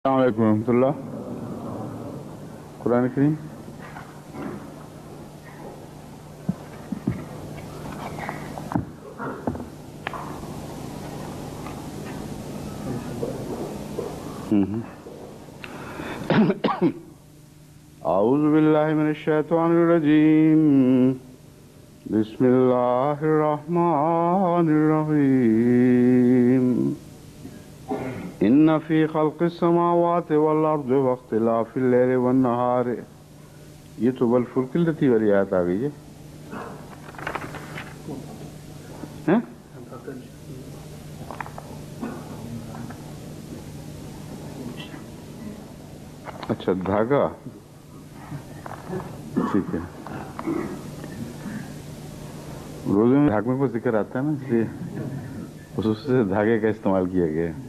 अस्सलाम वालेकुम रहमतुल्लाह। कुरान करीम अऊज़ु बिल्लाहि मिनश शैतानिर रजीम बिस्मिल्लाहिर रहमानिर रहीम इन्ना फी खल्क़िस समावाति वल अर्ज़ि वख्तिलाफ़िल लैलि वन नहारि। ये तो वल फुल्किल लती वाली आयत आ गई है, हैं? अच्छा, धागा, ठीक है। रोज़े में धागे को जिक्र आता है ना, इसलिए उससे धागे का इस्तेमाल किया गया है।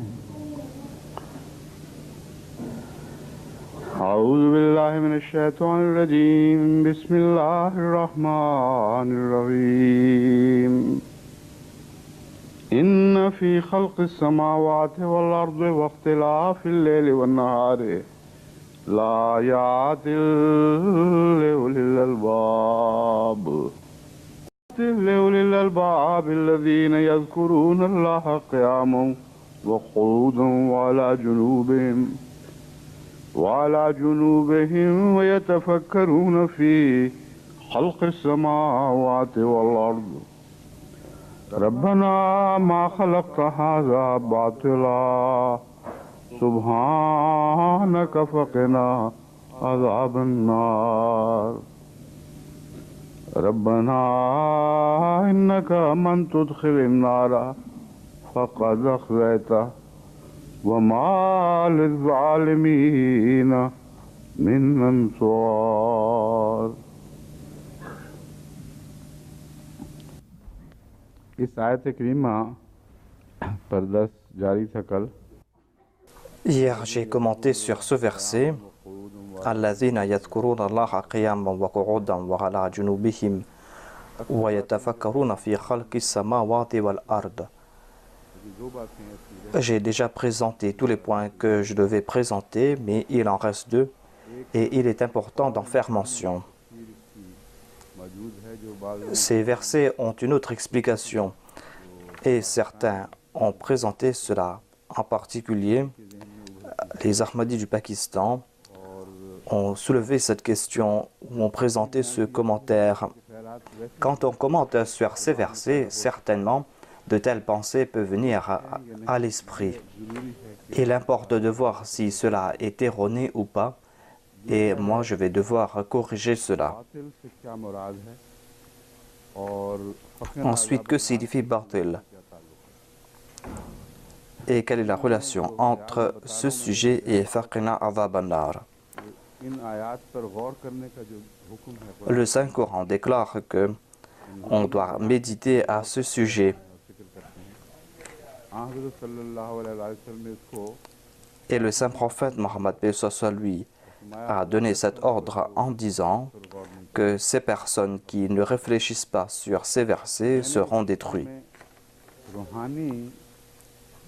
अऊज़ु बिल्लाहि मिनश शैतानिर रजीम बिस्मिल्लाहिर रहमानिर रहीम इन्ना फी खल्क़िस समावाति वल अर्ज़ि वख्तिलाफ़िल लैलि वन नहारि लायातिल लिउलिल अलबाब الذين يذكرون الله قياما وقعودا وعلى جنوبهم ويتفكرون في خلق السماوات والأرض ربنا ما خلقت هذا باطلا سبحانك فقنا عذاب النار ربنا إنك من تدخل النار فقد أخزيته وما للظالمين من أنصار। इस आयत करीमा पर दर्स जारी था कल। Hier, j'ai commenté sur ce verset الذين يذكرون الله قياما وقعودا وعلى جنوبهم ويتفكرون في خلق السماوات والأرض. J'ai déjà présenté tous les points que je devais présenter, mais il en reste deux et il est important d'en faire mention. Ces versets ont une autre explication et certains ont présenté cela. En particulier, les Ahmadis du Pakistan ont soulevé cette question ou ont présenté ce commentaire. Quand on commente sur ces versets, certainement, de telles pensées peuvent venir à l'esprit. Il importe de voir si cela est erroné ou pas, et moi je vais devoir corriger cela. Ensuite, que signifie batil? Et quelle est la relation entre ce sujet et faqina adhab an-nar? Le Saint-Coran déclare que on doit méditer à ce sujet. Et le Saint-Prophète Mohammed lui a donné cet ordre en disant que ces personnes qui ne réfléchissent pas sur ces versets seront détruites.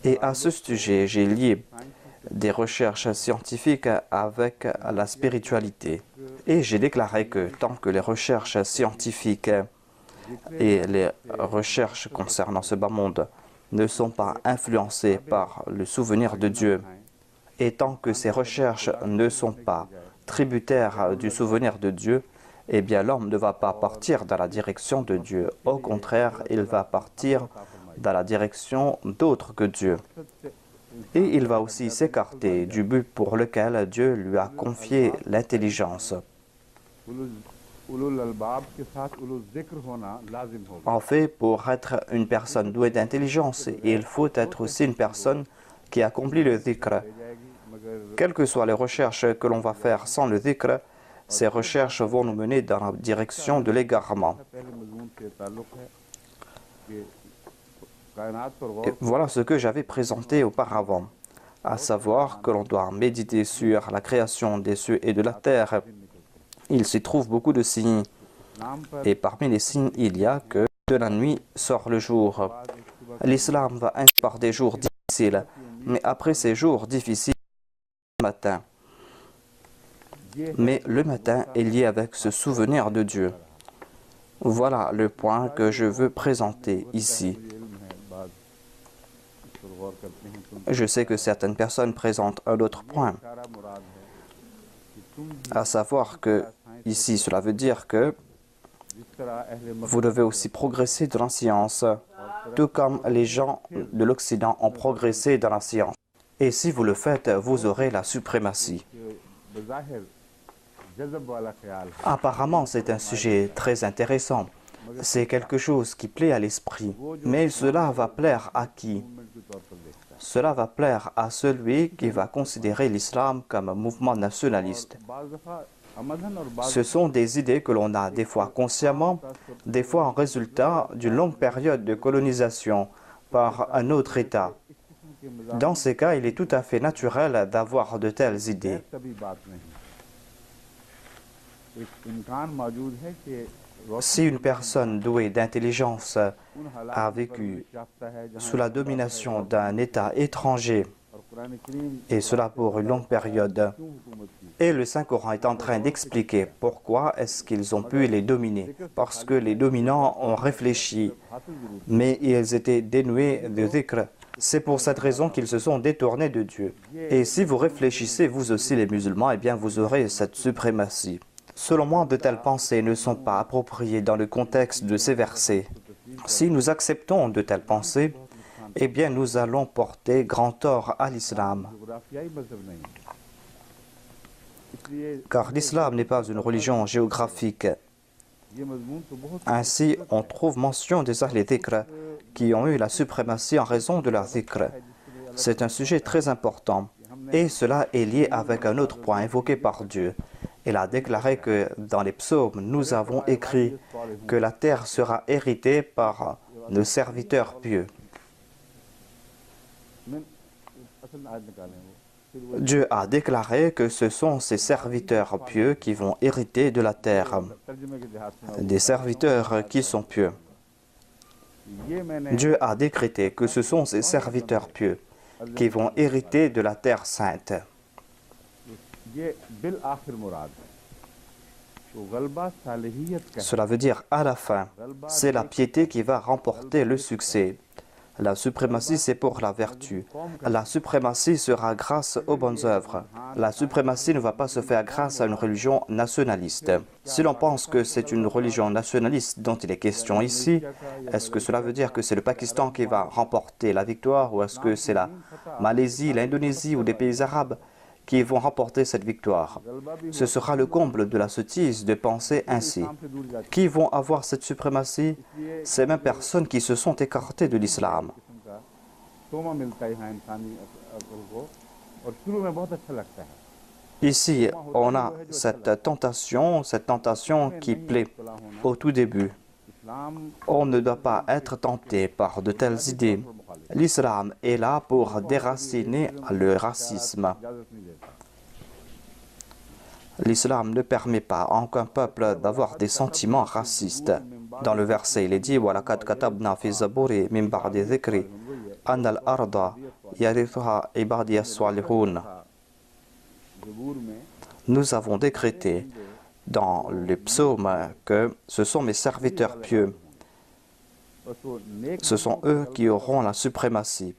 Et à ce sujet, j'ai lié des recherches scientifiques avec la spiritualité. Et j'ai déclaré que tant que les recherches scientifiques et les recherches concernant ce bas monde ne sont pas influencées par le souvenir de Dieu, et tant que ces recherches ne sont pas tributaires du souvenir de Dieu, eh bien l'homme ne va pas partir dans la direction de Dieu. Au contraire, il va partir dans la direction d'autre que Dieu. Et il va aussi s'écarter du but pour lequel Dieu lui a confié l'intelligence. En fait, pour être une personne douée d'intelligence, il faut être aussi une personne qui accomplit le dhikr. Quelles que soient les recherches que l'on va faire sans le dhikr, ces recherches vont nous mener dans la direction de l'égarement. Et voilà ce que j'avais présenté auparavant, à savoir que l'on doit méditer sur la création des cieux et de la terre. Il s'y trouve beaucoup de signes, et parmi les signes, il y a que de la nuit sort le jour. L'islam va ainsi par des jours difficiles, mais après ces jours difficiles, matin. Mais le matin est lié avec ce souvenir de Dieu. Voilà le point que je veux présenter ici. Je sais que certaines personnes présentent un autre point, à savoir que ici, cela veut dire que vous devez aussi progresser dans la science, tout comme les gens de l'Occident ont progressé dans la science. Et si vous le faites, vous aurez la suprématie. Apparemment, c'est un sujet très intéressant. C'est quelque chose qui plaît à l'esprit. Mais cela va plaire à qui? Cela va plaire à celui qui va considérer l'islam comme un mouvement nationaliste. Ce sont des idées que l'on a des fois consciemment, des fois en résultat d'une longue période de colonisation par un autre État. Dans ces cas, il est tout à fait naturel d'avoir de telles idées. Si une personne douée d'intelligence a vécu sous la domination d'un État étranger, et cela pour une longue période, et le Saint-Coran est en train d'expliquer pourquoi est-ce qu'ils ont pu les dominer. Parce que les dominants ont réfléchi, mais ils étaient dénués de dhikr. C'est pour cette raison qu'ils se sont détournés de Dieu. Et si vous réfléchissez, vous aussi les musulmans, eh bien vous aurez cette suprématie. Selon moi, de telles pensées ne sont pas appropriées dans le contexte de ces versets. Si nous acceptons de telles pensées, eh bien nous allons porter grand tort à l'islam. Car l'islam n'est pas une religion géographique. Ainsi, on trouve mention des Ahl Dhikr qui ont eu la suprématie en raison de leur dhikr. C'est un sujet très important et cela est lié avec un autre point évoqué par Dieu. Il a déclaré que dans les psaumes, nous avons écrit que la terre sera héritée par nos serviteurs pieux. Dieu a déclaré que ce sont ces serviteurs pieux qui vont hériter de la terre, des serviteurs qui sont pieux. Dieu a décrété que ce sont ces serviteurs pieux qui vont hériter de la terre sainte. Cela veut dire à la fin, c'est la piété qui va remporter le succès. La suprématie, c'est pour la vertu. La suprématie sera grâce aux bonnes œuvres. La suprématie ne va pas se faire grâce à une religion nationaliste. Si l'on pense que c'est une religion nationaliste dont il est question ici, est-ce que cela veut dire que c'est le Pakistan qui va remporter la victoire ou est-ce que c'est la Malaisie, l'Indonésie ou des pays arabes qui vont remporter cette victoire? Ce sera le comble de la sottise de penser ainsi. Qui vont avoir cette suprématie? Ces mêmes personnes qui se sont écartées de l'islam. Ici, on a cette tentation qui plaît au tout début. On ne doit pas être tenté par de telles idées. L'islam est là pour déraciner le racisme. L'islam ne permet pas à aucun peuple d'avoir des sentiments racistes. Dans le verset, il est dit وَلَقَدْ كَتَبْنَا فِي الزَّبُورِ مِنْ بَعْدِ ذِكْرِ أَنَّ الْأَرْضَ يَرِثُهَا عِبَادِيَ الصَّالِحُونَ. Nous avons décrété dans les psaumes que ce sont mes serviteurs pieux. Ce sont eux qui auront la suprématie.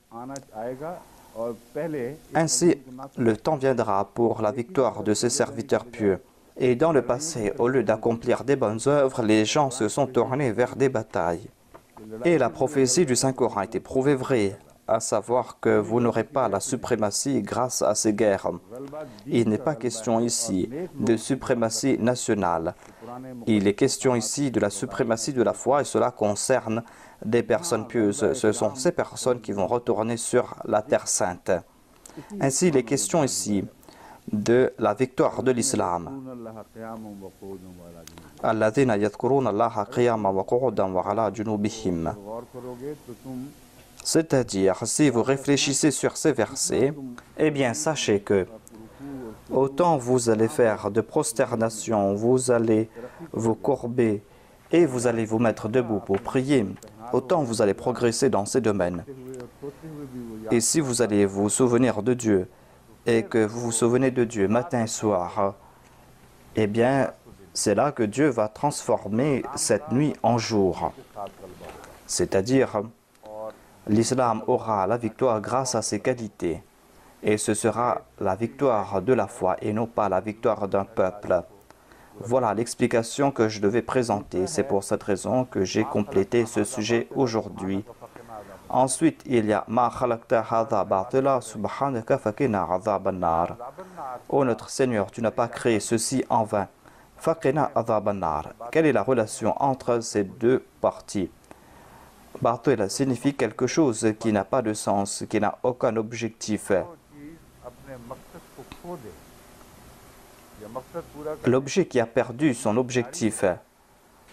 Ainsi, le temps viendra pour la victoire de ces serviteurs pieux. Et dans le passé, au lieu d'accomplir des bonnes œuvres, les gens se sont tournés vers des batailles. Et la prophétie du Saint-Coran a été prouvée vraie, à savoir que vous n'aurez pas la suprématie grâce à ces guerres. Il n'est pas question ici de suprématie nationale. Il est question ici de la suprématie de la foi et cela concerne des personnes pieuses. Ce sont ces personnes qui vont retourner sur la terre sainte. Ainsi, il est question ici de la victoire de l'islam. Alladhina yadhkuruna Allaha qiyaman wa qu'udan wa ala junubihim. C'est-à-dire, si vous réfléchissez sur ces versets, eh bien sachez que autant vous allez faire de prosternation, vous allez vous courber et vous allez vous mettre debout pour prier, autant vous allez progresser dans ces domaines. Et si vous allez vous souvenir de Dieu, et que vous vous souvenez de Dieu matin et soir, eh bien, c'est là que Dieu va transformer cette nuit en jour. C'est-à-dire, l'islam aura la victoire grâce à ses qualités. Et ce sera la victoire de la foi et non pas la victoire d'un peuple. Voilà l'explication que je devais présenter. C'est pour cette raison que j'ai complété ce sujet aujourd'hui. Ensuite, il y a Ma khalaqta hadha batila subhanaka faqina adhaban nar. Ô notre Seigneur, tu n'as pas créé ceci en vain. Faqina adhaban nar. Quelle est la relation entre ces deux parties? Batil signifie quelque chose qui n'a pas de sens, qui n'a aucun objectif. L'objet qui a perdu son objectif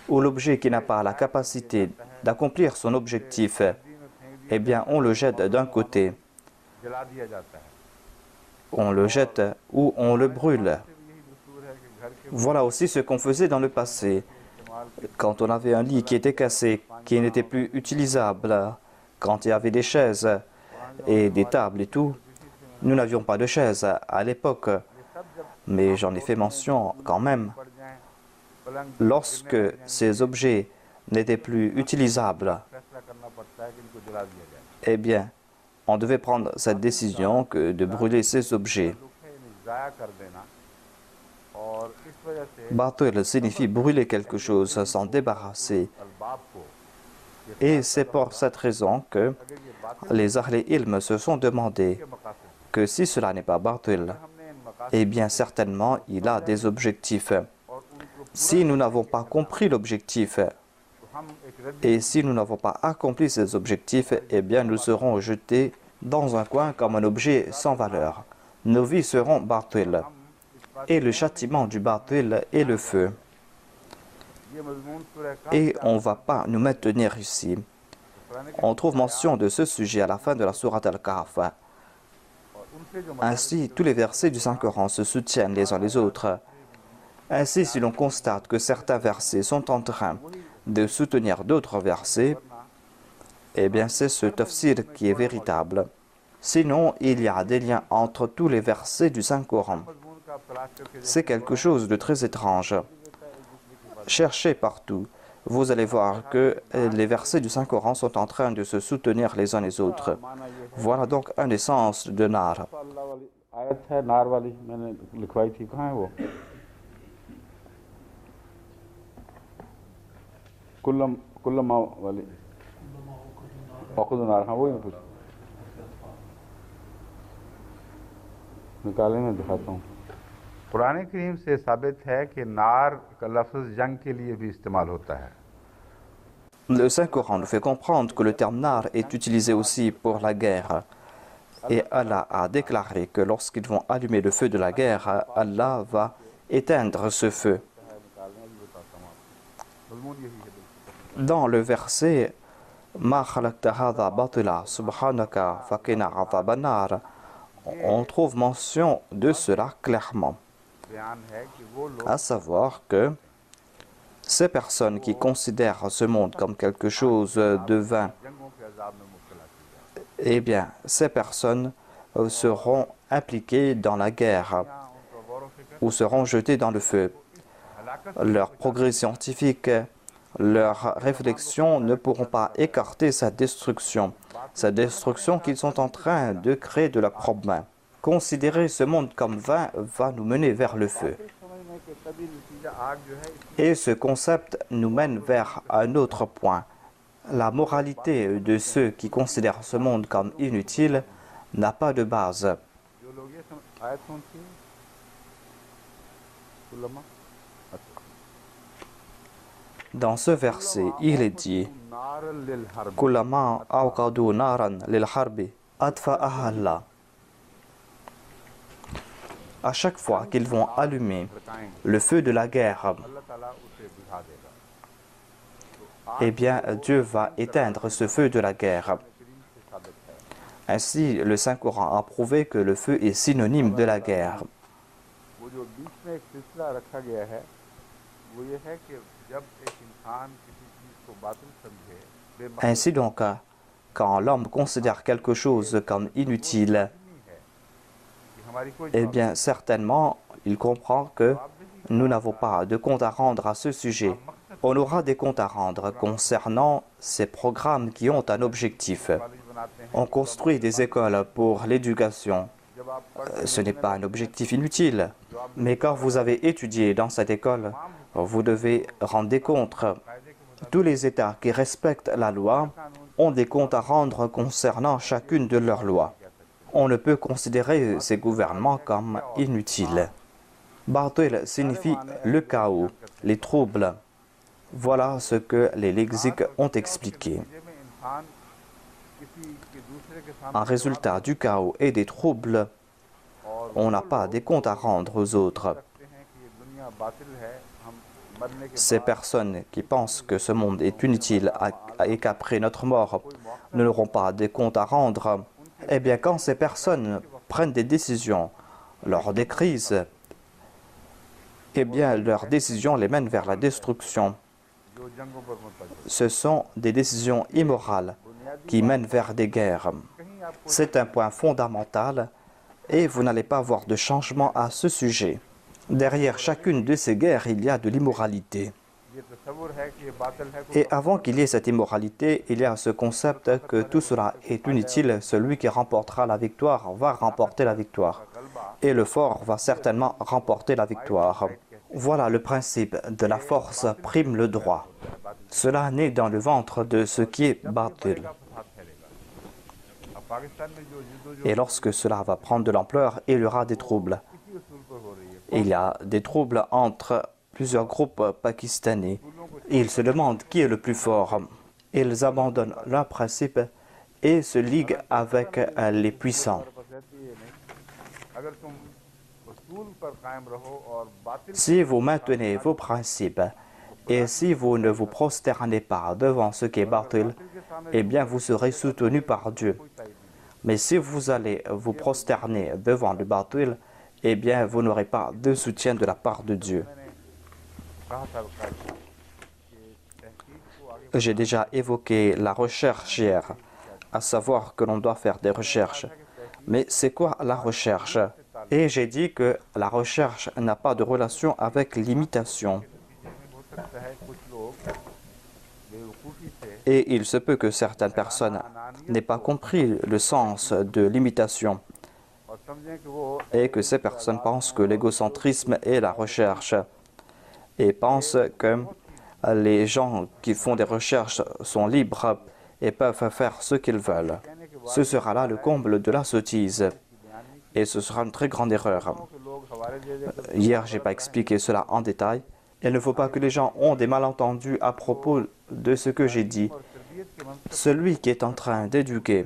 ou l'objet qui n'a pas la capacité d'accomplir son objectif, eh bien, on le jette d'un côté. On le jette ou on le brûle. Voilà aussi ce qu'on faisait dans le passé. Quand on avait un lit qui était cassé, qui n'était plus utilisable, quand il y avait des chaises et des tables et tout, nous n'avions pas de chaises à l'époque, mais j'en ai fait mention quand même. Lorsque ces objets n'étaient plus utilisables, eh bien, on devait prendre cette décision que de brûler ces objets. Batil signifie brûler quelque chose, s'en débarrasser. Et c'est pour cette raison que les Ahl Ilm se sont demandé que si cela n'est pas Batil, eh bien certainement il a des objectifs. Si nous n'avons pas compris l'objectif et si nous n'avons pas accompli ces objectifs, eh bien nous serons jetés dans un coin comme un objet sans valeur. Nos vies seront Batil. Et le châtiment du Batil est le feu. Et on ne va pas nous maintenir ici. On trouve mention de ce sujet à la fin de la sourate Al-Kahf. Ainsi, tous les versets du Saint-Coran se soutiennent les uns les autres. Ainsi, si l'on constate que certains versets sont en train de soutenir d'autres versets, eh bien c'est ce tafsir qui est véritable. Sinon, il y a des liens entre tous les versets du Saint-Coran. C'est quelque chose de très étrange. Cherchez partout. Vous allez voir que les versets du Saint-Coran sont en train de se soutenir les uns les autres. Voilà donc un des sens de Nar. पुराने करीम से साबित है कि नार का लफ्ज़ जंग के लिए भी इस्तेमाल होता है। Le Saint-Coran nous fait comprendre que le terme nar est utilisé aussi pour la guerre. Et Allah a déclaré que lorsqu'ils vont allumer le feu de la guerre, Allah va éteindre ce feu. Dans le verset Ma khalaqta hadha batila subhanaka faqina adhaban nar, on trouve mention de cela clairement. À savoir que ces personnes qui considèrent ce monde comme quelque chose de vain, eh bien, ces personnes seront impliquées dans la guerre ou seront jetées dans le feu. Leur progrès scientifique, leurs réflexions ne pourront pas écarter cette destruction qu'ils sont en train de créer de leurs propres mains. Considérer ce monde comme vain va nous mener vers le feu. Et ce concept nous mène vers un autre point. La moralité de ceux qui considèrent ce monde comme inutile n'a pas de base. Dans ce verset, il est dit Kullama awqadu naran lil harbi atfa'aha Allah. À chaque fois qu'ils vont allumer le feu de la guerre, eh bien Dieu va éteindre ce feu de la guerre. Ainsi, le Saint-Coran a prouvé que le feu est synonyme de la guerre. Ainsi donc, quand l'homme considère quelque chose comme inutile, eh bien certainement, il comprend que nous n'avons pas de compte à rendre à ce sujet. On aura des comptes à rendre concernant ces programmes qui ont un objectif. On construit des écoles pour l'éducation. Ce n'est pas un objectif inutile. Mais quand vous avez étudié dans cette école, vous devez rendre des comptes. Tous les États qui respectent la loi ont des comptes à rendre concernant chacune de leurs lois. On ne peut considérer ces gouvernements comme inutiles. Batil signifie le chaos, les troubles. Voilà ce que les lexiques ont expliqué. En résultat du chaos et des troubles, on n'a pas des comptes à rendre aux autres. Ces personnes qui pensent que ce monde est inutile et qu'après notre mort, nous n'auront pas des comptes à rendre, eh bien quand ces personnes prennent des décisions lors des crises, eh bien leurs décisions les mènent vers la destruction. Ce sont des décisions immorales qui mènent vers des guerres. C'est un point fondamental et vous n'allez pas voir de changement à ce sujet. Derrière chacune de ces guerres, il y a de l'immoralité. Et avant qu'il y ait cette immoralité, il y a ce concept que tout cela est inutile. Celui qui remportera la victoire va remporter la victoire. Et le fort va certainement remporter la victoire. Voilà le principe de la force prime le droit. Cela naît dans le ventre de ce qui est batil. Et lorsque cela va prendre de l'ampleur, il y aura des troubles. Il y a des troubles entre plusieurs groupes pakistanais. Ils se demandent qui est le plus fort. Ils abandonnent leurs principes et se liguent avec les puissants. Si vous maintenez vos principes et si vous ne vous prosternez pas devant ce qui est batil, eh bien vous serez soutenu par Dieu. Mais si vous allez vous prosterner devant le batil, eh bien vous n'aurez pas de soutien de la part de Dieu. J'ai déjà évoqué la recherche hier, à savoir que l'on doit faire des recherches. Mais c'est quoi la recherche? Et j'ai dit que la recherche n'a pas de relation avec l'imitation. Et il se peut que certaines personnes n'aient pas compris le sens de l'imitation et que ces personnes pensent que l'égocentrisme est la recherche et pensent que les gens qui font des recherches sont libres et peuvent faire ce qu'ils veulent. Ce sera là le comble de la sottise et ce sera une très grande erreur. Hier, je n'ai pas expliqué cela en détail. Il ne faut pas que les gens ont des malentendus à propos de ce que j'ai dit. Celui qui est en train d'éduquer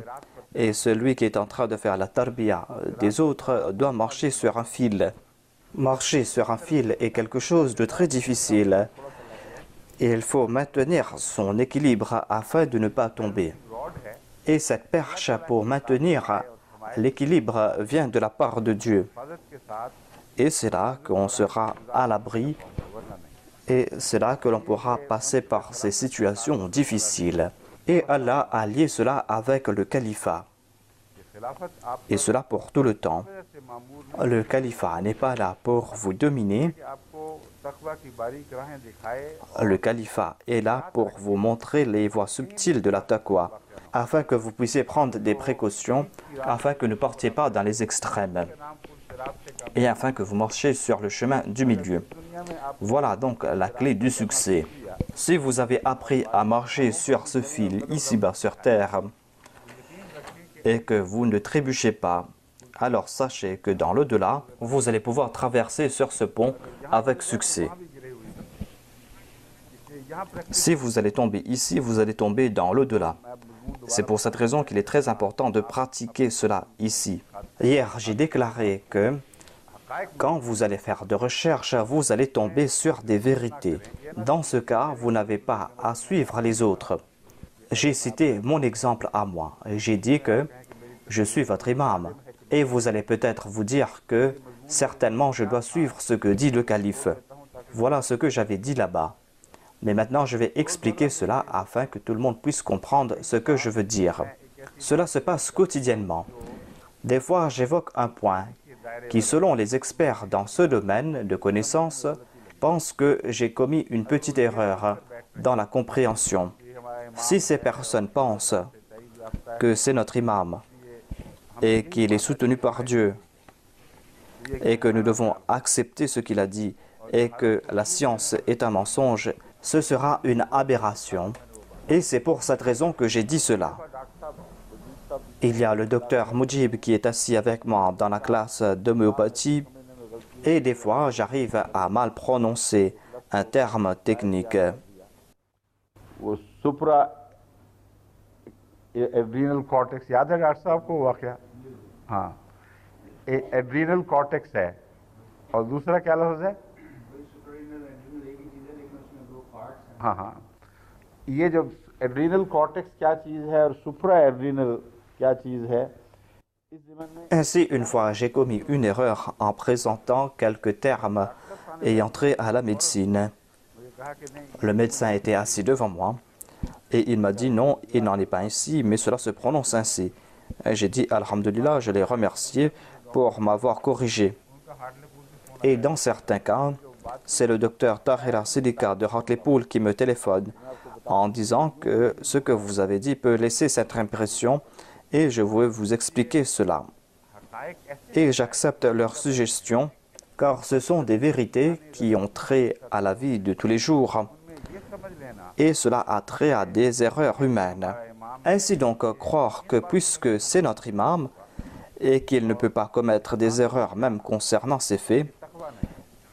et celui qui est en train de faire la tarbiya des autres doit marcher sur un fil. Marcher sur un fil est quelque chose de très difficile. Et il faut maintenir son équilibre afin de ne pas tomber. Et cette perche pour maintenir l'équilibre vient de la part de Dieu. Et c'est là qu'on sera à l'abri et c'est là que l'on pourra passer par ces situations difficiles. Et Allah a lié cela avec le califat. Et cela pour tout le temps. Le califat n'est pas là pour vous dominer. Le califat est là pour vous montrer les voies subtiles de la taqwa, afin que vous puissiez prendre des précautions, afin que ne portiez pas dans les extrêmes, et afin que vous marchiez sur le chemin du milieu. Voilà donc la clé du succès. Si vous avez appris à marcher sur ce fil ici-bas sur terre, et que vous ne trébuchez pas, alors sachez que dans l'au-delà, vous allez pouvoir traverser sur ce pont avec succès. Si vous allez tomber ici, vous allez tomber dans l'au-delà. C'est pour cette raison qu'il est très important de pratiquer cela ici. Hier, j'ai déclaré que quand vous allez faire de recherche, vous allez tomber sur des vérités. Dans ce cas, vous n'avez pas à suivre les autres. J'ai cité mon exemple à moi. J'ai dit que je suis votre imam. Et vous allez peut-être vous dire que certainement je dois suivre ce que dit le calife. Voilà ce que j'avais dit là-bas. Mais maintenant je vais expliquer cela afin que tout le monde puisse comprendre ce que je veux dire. Cela se passe quotidiennement. Des fois j'évoque un point qui, selon les experts dans ce domaine de connaissances, pensent que j'ai commis une petite erreur dans la compréhension. Si ces personnes pensent que c'est notre imam et qu'il est soutenu par Dieu et que nous devons accepter ce qu'il a dit et que la science est un mensonge, ce sera une aberration. Et c'est pour cette raison que j'ai dit cela. Il y a le docteur Mujib qui est assis avec moi dans la classe d'homéopathie et des fois j'arrive à mal prononcer un terme technique. वो सुप्रा adrenal cortex याद है डॉक्टर साहब को वाकया? हाँ, adrenal cortex है और दूसरा क्या लफ्ज़ है? हाँ हाँ, ये जो एड्रीनल कॉर्टेक्स क्या चीज़ है और सुप्रा एड्रीनल क्या चीज़ है? Ainsi, une fois, j'ai commis une erreur en présentant quelques termes ayant trait à la médecine. Le médecin était assis devant moi et il m'a dit non, il n'en est pas ainsi, mais cela se prononce ainsi. J'ai dit Alhamdulillah, je l'ai remercié pour m'avoir corrigé. Et dans certains cas, c'est le docteur Tahira Sidika de Hartlepool qui me téléphone en disant que ce que vous avez dit peut laisser cette impression et je veux vous expliquer cela. Et j'accepte leurs suggestions car ce sont des vérités qui ont trait à la vie de tous les jours. Et cela a trait à des erreurs humaines. Ainsi donc, croire que puisque c'est notre imam et qu'il ne peut pas commettre des erreurs même concernant ses faits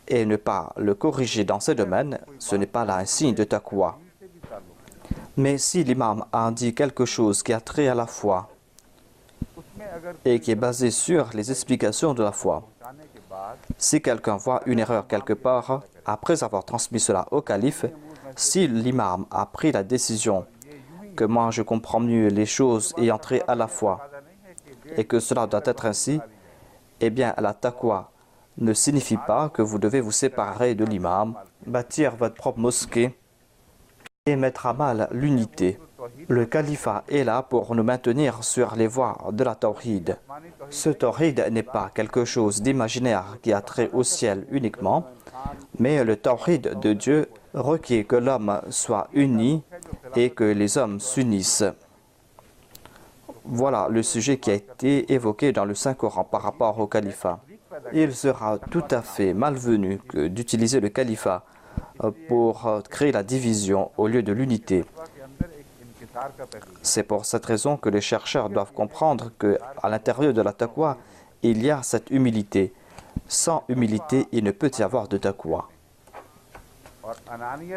et ne pas le corriger dans ces domaines, ce n'est pas là un signe de taqwa. Mais si l'imam a dit quelque chose qui a trait à la foi et qui est basé sur les explications de la foi, si quelqu'un voit une erreur quelque part, après avoir transmis cela au calife, si l'imam a pris la décision que moi je comprends mieux les choses ayant trait à la foi et que cela doit être ainsi, eh bien la taqwa ne signifie pas que vous devez vous séparer de l'imam, bâtir votre propre mosquée et mettre à mal l'unité. Le califat est là pour nous maintenir sur les voies de la tawhid. Ce tawhid n'est pas quelque chose d'imaginaire qui a trait au ciel uniquement, mais le tawhid de Dieu requiert que l'homme soit uni et que les hommes s'unissent. Voilà le sujet qui a été évoqué dans le Saint-Coran par rapport au califat. Il sera tout à fait malvenu d'utiliser le califat pour créer la division au lieu de l'unité. C'est pour cette raison que les chercheurs doivent comprendre qu'à l'intérieur de la taqwa, il y a cette humilité. Sans humilité, il ne peut y avoir de taqwa.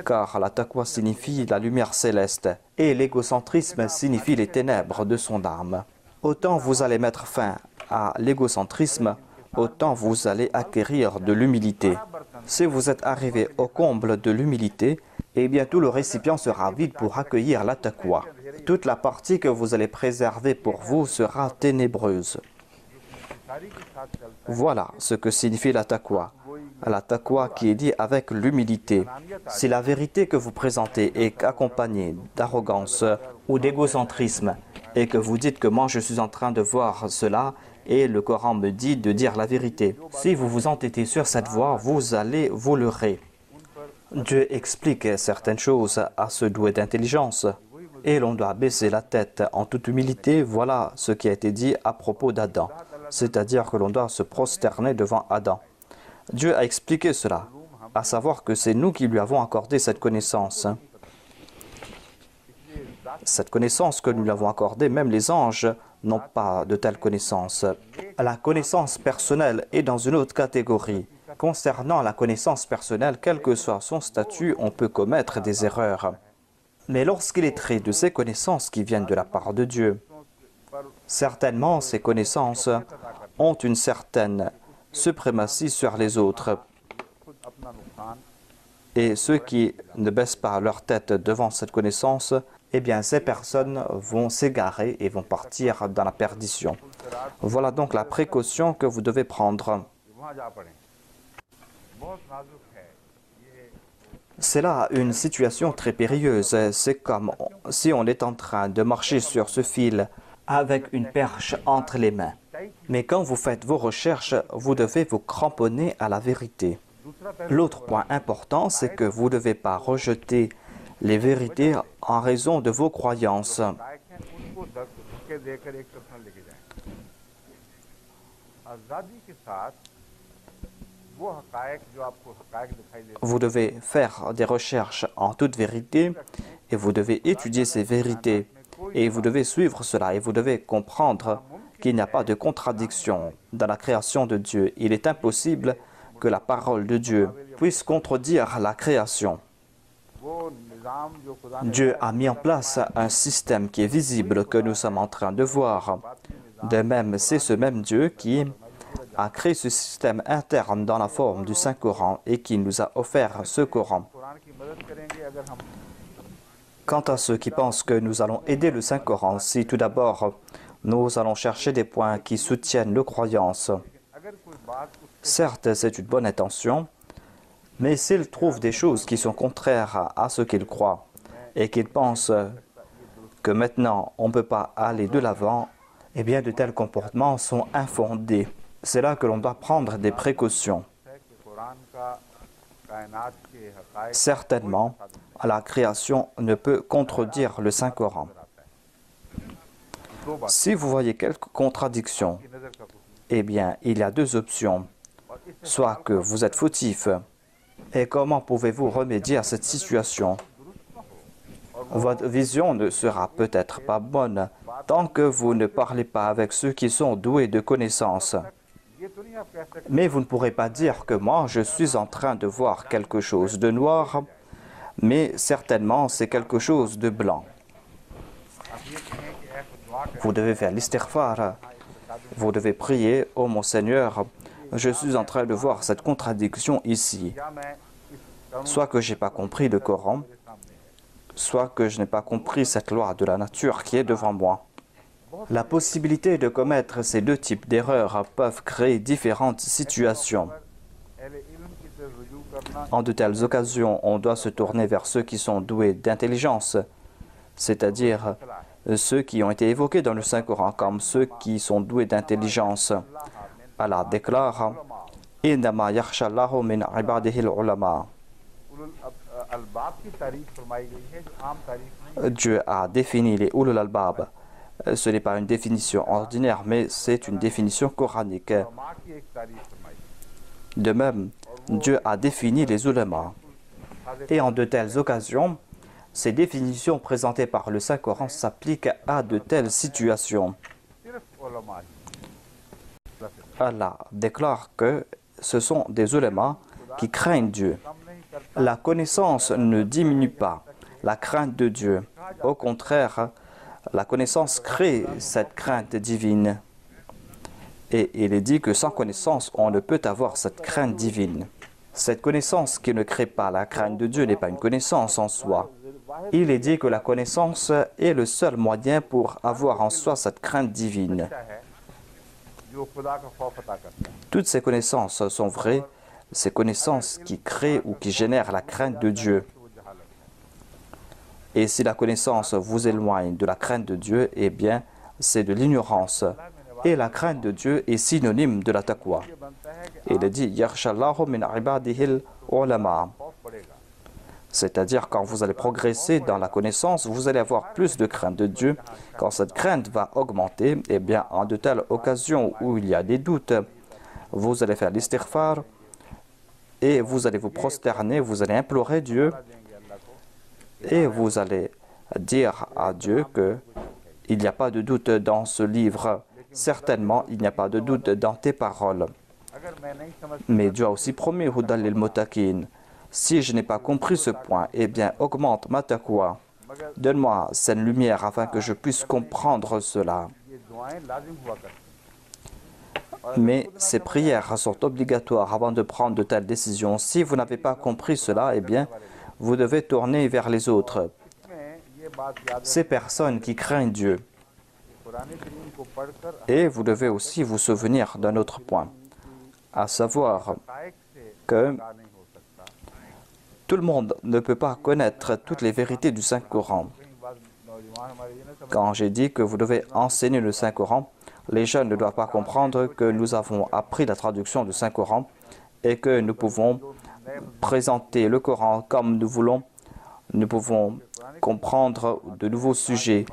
Car la taqwa signifie la lumière céleste et l'égocentrisme signifie les ténèbres de son âme. Autant vous allez mettre fin à l'égocentrisme, autant vous allez acquérir de l'humilité. Si vous êtes arrivé au comble de l'humilité, eh bien tout le récipient sera vide pour accueillir la taqwa. Toute la partie que vous allez préserver pour vous sera ténébreuse. Voilà ce que signifie la taqwa. La taqwa qui est dit avec l'humilité. Si la vérité que vous présentez est accompagnée d'arrogance ou d'égocentrisme et que vous dites que moi je suis en train de voir cela et le Coran me dit de dire la vérité, si vous vous entêtez sur cette voie, vous allez vous leurrer. Dieu explique certaines choses à ce doué d'intelligence et l'on doit baisser la tête en toute humilité. Voilà ce qui a été dit à propos d'Adam, c'est-à-dire que l'on doit se prosterner devant Adam. Dieu a expliqué cela, à savoir que c'est nous qui lui avons accordé cette connaissance. Cette connaissance que nous lui avons accordée, même les anges n'ont pas de telle connaissance. La connaissance personnelle est dans une autre catégorie. Concernant la connaissance personnelle, quel que soit son statut, on peut commettre des erreurs. Mais lorsqu'il est trait de ces connaissances qui viennent de la part de Dieu, certainement ces connaissances ont une certaine suprématie sur les autres. Et ceux qui ne baissent pas leur tête devant cette connaissance, eh bien ces personnes vont s'égarer et vont partir dans la perdition. Voilà donc la précaution que vous devez prendre. C'est là une situation très périlleuse. C'est comme si on est en train de marcher sur ce fil avec une perche entre les mains. Mais quand vous faites vos recherches, vous devez vous cramponner à la vérité. L'autre point important, c'est que vous ne devez pas rejeter les vérités en raison de vos croyances. Vous devez faire des recherches en toute vérité et vous devez étudier ces vérités et vous devez suivre cela et vous devez comprendre qu'il n'y a pas de contradiction dans la création de Dieu. Il est impossible que la parole de Dieu puisse contredire la création. Dieu a mis en place un système qui est visible que nous sommes en train de voir. De même, c'est ce même Dieu qui a créé ce système interne dans la forme du Saint-Coran et qui nous a offert ce Coran. Quant à ceux qui pensent que nous allons aider le Saint-Coran, si tout d'abord nous allons chercher des points qui soutiennent nos croyances, certes c'est une bonne intention, mais s'ils trouvent des choses qui sont contraires à ce qu'ils croient et qu'ils pensent que maintenant on ne peut pas aller de l'avant, eh bien de tels comportements sont infondés. C'est là que l'on doit prendre des précautions. Certainement, la création ne peut contredire le Saint-Coran. Si vous voyez quelques contradictions, eh bien, il y a deux options. Soit que vous êtes fautif, et comment pouvez-vous remédier à cette situation? Votre vision ne sera peut-être pas bonne tant que vous ne parlez pas avec ceux qui sont doués de connaissances. Mais vous ne pourrez pas dire que moi, je suis en train de voir quelque chose de noir, mais certainement c'est quelque chose de blanc. Vous devez faire l'istighfar. Vous devez prier, « Oh mon Seigneur, je suis en train de voir cette contradiction ici. Soit que je n'ai pas compris le Coran, soit que je n'ai pas compris cette loi de la nature qui est devant moi. » La possibilité de commettre ces deux types d'erreurs peuvent créer différentes situations. En de telles occasions, on doit se tourner vers ceux qui sont doués d'intelligence, c'est-à-dire ceux qui ont été évoqués dans le Saint-Coran comme ceux qui sont doués d'intelligence. Allah déclare « Innama yakhshallahu min ibadihi al-ulama » Dieu a défini les ulul albab. Ce n'est pas une définition ordinaire, mais c'est une définition coranique. De même, Dieu a défini les ulama. Et en de telles occasions, ces définitions présentées par le Saint-Coran s'appliquent à de telles situations. Allah déclare que ce sont des ulémas qui craignent Dieu. La connaissance ne diminue pas la crainte de Dieu. Au contraire, la connaissance crée cette crainte divine. Et il est dit que sans connaissance, on ne peut avoir cette crainte divine. Cette connaissance qui ne crée pas la crainte de Dieu n'est pas une connaissance en soi. Il est dit que la connaissance est le seul moyen pour avoir en soi cette crainte divine. Toutes ces connaissances sont vraies, ces connaissances qui créent ou qui génèrent la crainte de Dieu. Et si la connaissance vous éloigne de la crainte de Dieu, eh bien, c'est de l'ignorance. Et la crainte de Dieu est synonyme de la taqwa. Il est dit « Yakhshallahu min ibadihil ulama » c'est-à-dire quand vous allez progresser dans la connaissance, vous allez avoir plus de crainte de Dieu. Quand cette crainte va augmenter, eh bien, en de telles occasions où il y a des doutes, vous allez faire l'istighfar et vous allez vous prosterner, vous allez implorer Dieu et vous allez dire à Dieu qu'il n'y a pas de doute dans ce livre. Certainement, il n'y a pas de doute dans tes paroles. Mais Dieu a aussi promis « Hudal lil muttaqin » Si je n'ai pas compris ce point, eh bien, augmente ma taqwa. Donne-moi cette lumière afin que je puisse comprendre cela. Mais ces prières sont obligatoires avant de prendre de telles décisions. Si vous n'avez pas compris cela, eh bien, vous devez tourner vers les autres. Ces personnes qui craignent Dieu. Et vous devez aussi vous souvenir d'un autre point, à savoir que tout le monde ne peut pas connaître toutes les vérités du Saint-Coran. Quand j'ai dit que vous devez enseigner le Saint-Coran, Les jeunes ne doivent pas comprendre que nous avons appris la traduction du Saint-Coran et que nous pouvons présenter le Coran comme nous voulons. Nous pouvons comprendre de nouveaux sujets.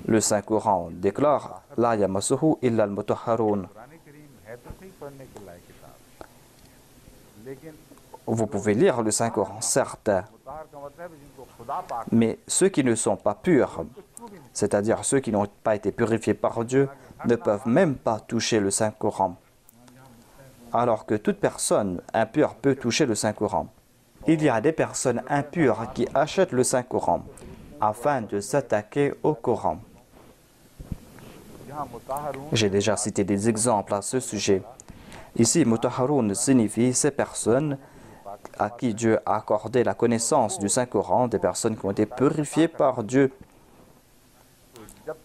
Le Saint-Coran déclare « La yamassuhu illa al-mutahharun ». Vous pouvez lire le Saint-Coran, certes, mais ceux qui ne sont pas purs, c'est-à-dire ceux qui n'ont pas été purifiés par Dieu, ne peuvent même pas toucher le Saint-Coran. Alors que toute personne impure peut toucher le Saint-Coran. Il y a des personnes impures qui achètent le Saint-Coran afin de s'attaquer au Coran. J'ai déjà cité des exemples à ce sujet. Ici, mutahharun signifie ces personnes à qui Dieu a accordé la connaissance du Saint-Coran, des personnes qui ont été purifiées par Dieu.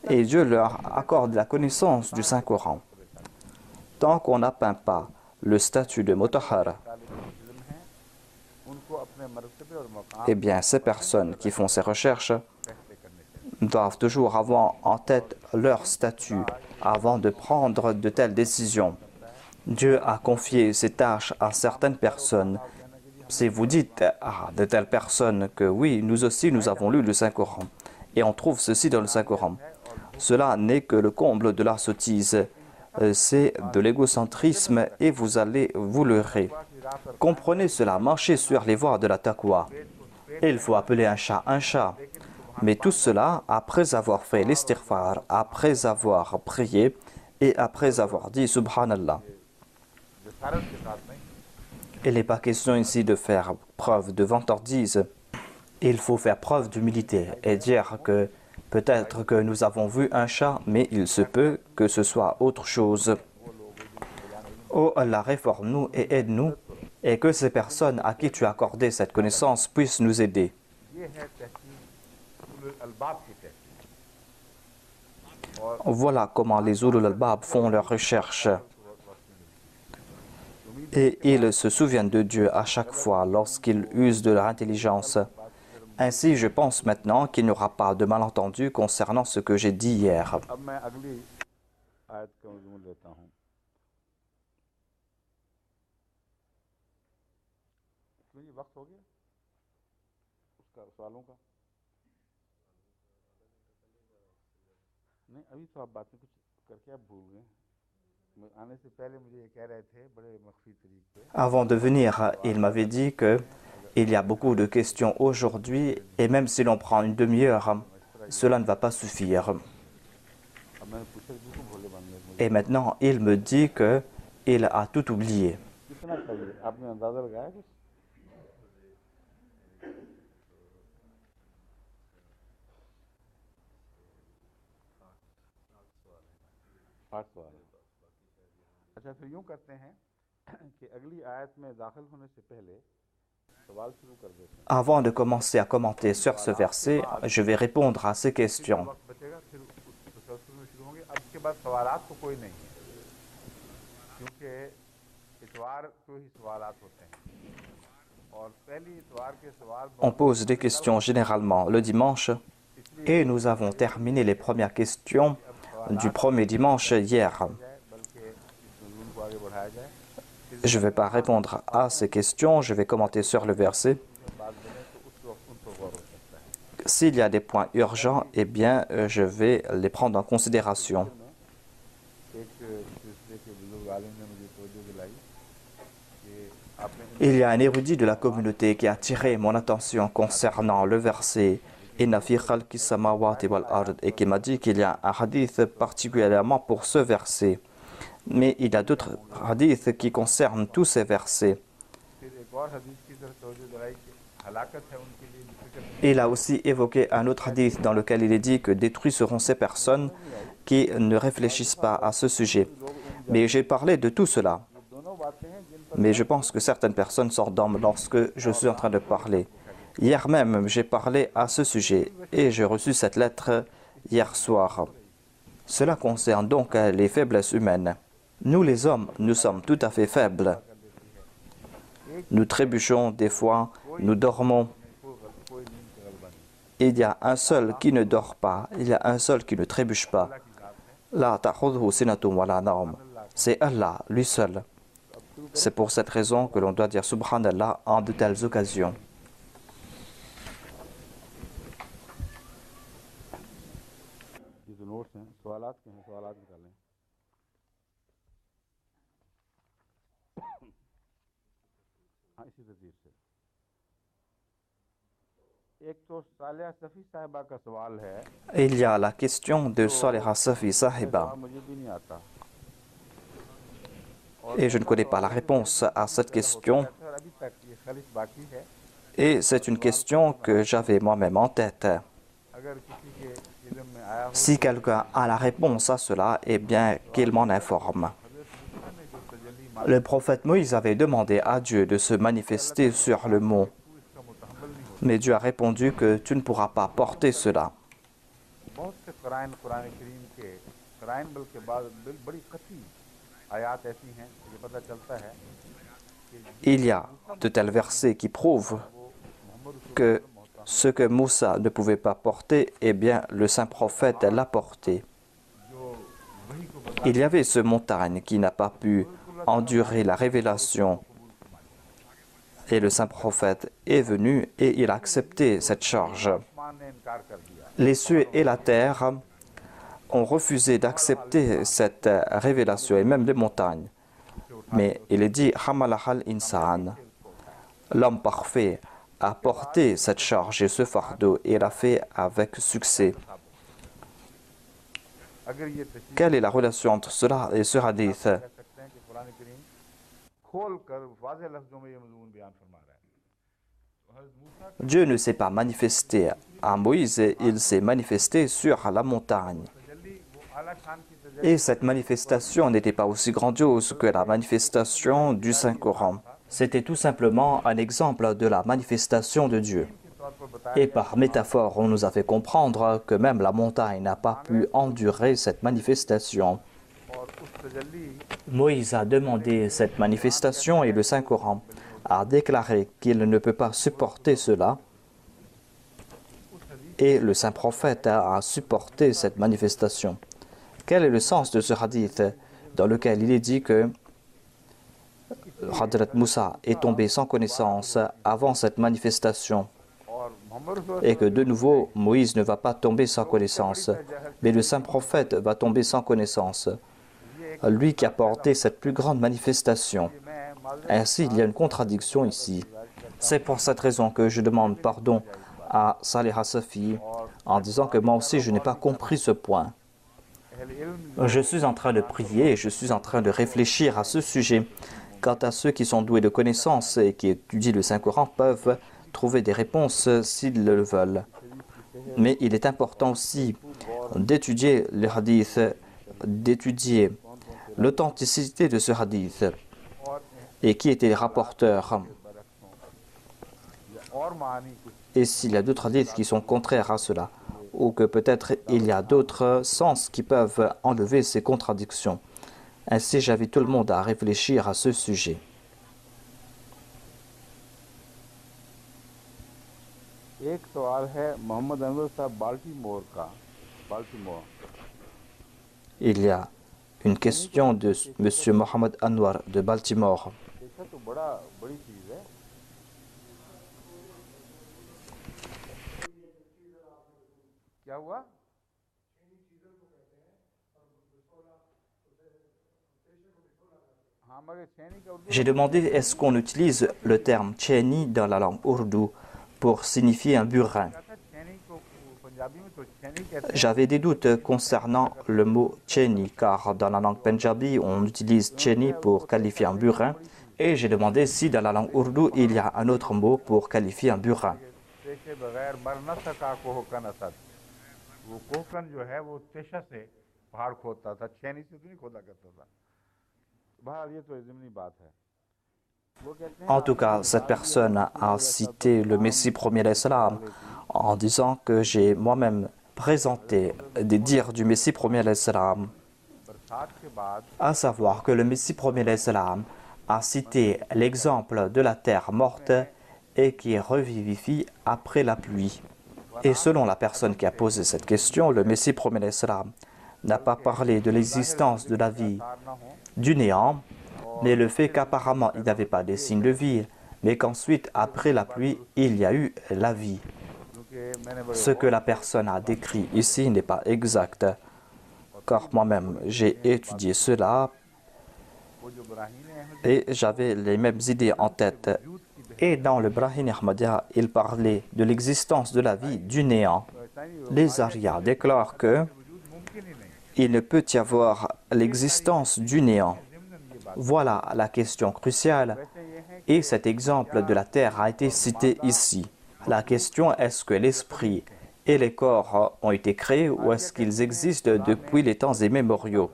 Et Dieu leur accorde la connaissance du Saint-Coran. Tant qu'on n'atteint pas le statut de mutahhar, eh bien, ces personnes qui font ces recherches doivent toujours avoir en tête leur statut avant de prendre de telles décisions. Dieu a confié ces tâches à certaines personnes. Si vous dites à de telles personnes que oui, nous aussi, nous avons lu le Saint-Coran et on trouve ceci dans le Saint-Coran, cela n'est que le comble de la sottise. C'est de l'égocentrisme et vous allez vous leurrer. Comprenez cela, marchez sur les voies de la taqwa. Il faut appeler un chat, mais tout cela après avoir fait l'istighfar, après avoir prié et après avoir dit Subhanallah. Il n'est pas question ici de faire preuve de vantardise. Il faut faire preuve d'humilité et dire que peut-être que nous avons vu un chat, mais il se peut que ce soit autre chose. Oh Allah, réforme-nous et aide-nous, et que ces personnes à qui tu as accordé cette connaissance puissent nous aider. Voilà comment les ulul albab font leurs recherches. Et ils se souviennent de Dieu à chaque fois lorsqu'ils usent de leur intelligence. Ainsi, je pense maintenant qu'il n'y aura pas de malentendu concernant ce que j'ai dit hier. Avant de venir, il m'avait dit que il y a beaucoup de questions aujourd'hui et même si l'on prend une demi-heure, cela ne va pas suffire. Et maintenant, il me dit qu'il a tout oublié. Avant de commencer à commenter sur ce verset, je vais répondre à ces questions. On pose des questions généralement le dimanche et nous avons terminé les premières questions du premier dimanche hier. Je ne vais pas répondre à ces questions, je vais commenter sur le verset. S'il y a des points urgents, eh bien, je vais les prendre en considération. Il y a un érudit de la communauté qui a attiré mon attention concernant le verset « Inna fi khalqis samawati wal ard » et qui m'a dit qu'il y a un hadith particulièrement pour ce verset. Mais il y a d'autres hadiths qui concernent tous ces versets. Il a aussi évoqué un autre hadith dans lequel il est dit que détruits seront ces personnes qui ne réfléchissent pas à ce sujet. Mais j'ai parlé de tout cela. Mais je pense que certaines personnes s'endorment lorsque je suis en train de parler. Hier même, j'ai parlé à ce sujet et j'ai reçu cette lettre hier soir. Cela concerne donc les faiblesses humaines. Nous les hommes, nous sommes tout à fait faibles. Nous trébuchons des fois, nous dormons. Il y a un seul qui ne dort pas, il y a un seul qui ne trébuche pas. La ta'khudhuhu sinatun wa la nawm. C'est Allah, lui seul. C'est pour cette raison que l'on doit dire Subhanallah en de telles occasions. ये तो नोट्स हैं, सवालात के हैं, सवालात निकालें। हाँ, इसी तरतीब से। एक तो सालिया सफ़ी साहिबा का सवाल है, Il y a la question de Saliha Safi Sahiba. मुझे भी नहीं आता। Et je ne connais pas la réponse à cette question. और अभी तक ये खालिश बाकी है। Et c'est une question que j'avais moi-même en tête. अगर किसी के इल्म में आया हो, Si quelqu'un a la réponse à cela, eh bien qu'il m'en informe. Le prophète Moïse avait demandé à Dieu de se manifester sur le mont. Mais Dieu a répondu que tu ne pourras pas porter cela. बहुत से कुरान करीम के कुरान बल्कि बाद बड़ी कती आयात ऐसी हैं कि पता चलता है Il y a de tels versets qui prouvent que ce que Moussa ne pouvait pas porter, eh bien le saint prophète l'a porté. Il y avait ce montagne qui n'a pas pu endurer la révélation. Et le saint prophète est venu et il a accepté cette charge. आसमान ने इनकार कर दिया। Les cieux et la terre ont refusé d'accepter cette révélation et même les montagnes. Mais il est dit Hamalahal Insan. L'homme parfait a porté cette charge et ce fardeau et l'a fait avec succès. अगर ये तशरीह Quelle est la relation entre cela et ce hadith? कह सकते हैं कि कुरान करीम खोल कर वाज़ेह लफ्ज़ों में ये मज़मून बयान फरमा रहा है। तो हज़रत मूसा Dieu ne s'est pas manifesté à Moïse, il s'est manifesté sur la montagne. तजल्ली वो आला शान की तजल्ली Et cette manifestation n'était pas aussi grandiose que la manifestation du Saint-Coran. C'était tout simplement un exemple de la manifestation de Dieu. के तौर पर बताया Et par métaphore, on nous a fait comprendre que même la montagne n'a pas pu endurer cette manifestation. और उस तजल्ली Moïse a demandé cette manifestation et le Saint-Coran a déclaré qu'il ne peut pas supporter cela. Et le Saint-Prophète a supporté cette manifestation. Quel est le sens de ce hadith dans lequel il est dit que Hadrat Moussa est tombé sans connaissance avant cette manifestation और Mohammad et que de nouveau Moïse ne va pas tomber sans connaissance, mais le Saint-Prophète va tomber sans connaissance, lui qui a porté cette plus grande manifestation. मैं Maaz Ainsi, il y a une contradiction ici. C'est pour cette raison que je demande pardon à Saliha Safi en disant que moi aussi je n'ai pas compris ce point. अहल इल्म Je suis en train de prier et je suis en train de réfléchir à ce sujet. Quant à ceux qui sont doués de connaissances et qui étudient le Saint-Coran peuvent trouver des réponses s'ils le veulent. Mais il est important aussi d'étudier le hadith, d'étudier l'authenticité de ce hadith et qui étaient les rapporteurs. और मानी कुछ Et s'il y a d'autres hadiths qui sont contraires à cela, ou que peut-être il y a d'autres sens qui peuvent enlever ces contradictions. Ainsi, j'invite tout le monde à réfléchir à ce sujet. एक सवाल है मोहम्मद अनवर साहब बाल्टीमोर का Baltimore Il y a une question de M. Mohamed Anwar de Baltimore. देखा तो बड़ी चीज़ है क्या हुआ हाँ मगर छेनी का Urdu J'ai demandé est-ce qu'on utilise le terme Cheni dans la langue ourdou pour signifier un burin. क्या था छेनी को पंजाबी में तो छेनी कहते हैं J'avais des doutes concernant le mot Cheni, car dans la langue punjabi, on utilise Cheni pour qualifier un burin. Et j'ai demandé si dans la langue ourdou, il y a un autre mot pour qualifier un burin. देखे बगैर मर न सका कोहकन असद वो कोहकन जो है वो तेशा से पहाड़ खोदता था छेनी से तो नहीं खोदा करता था बहरहाल ये तो ज़िमनी बात है वो कहते हैं En tout cas, cette personne a cité le Messie premier l'Islam en disant que j'ai moi-même présenté des dires du Messie premier l'Islam, बरसात के बाद à savoir que le Messie premier l'Islam a cité l'exemple de la terre morte et qui revivifie après la pluie. Et selon la personne qui a posé cette question, le Messie premier l'Islam n'a pas parlé de l'existence de la vie du néant, mais le fait qu'apparemment il n'y avait pas de signes de vie, mais qu'ensuite, après la pluie, il y a eu la vie. Ce que la personne a décrit ici n'est pas exact, car moi-même j'ai étudié cela et j'avais les mêmes idées en tête. Et dans le Brahim Ahmadiyya, il parlait de l'existence de la vie du néant. Les Aryas déclarent que il ne peut y avoir l'existence du néant. Voilà la question cruciale. Et cet exemple de la terre a été cité ici. La question est-ce que l'esprit et les corps ont été créés ou est-ce qu'ils existent depuis les temps immémoriaux?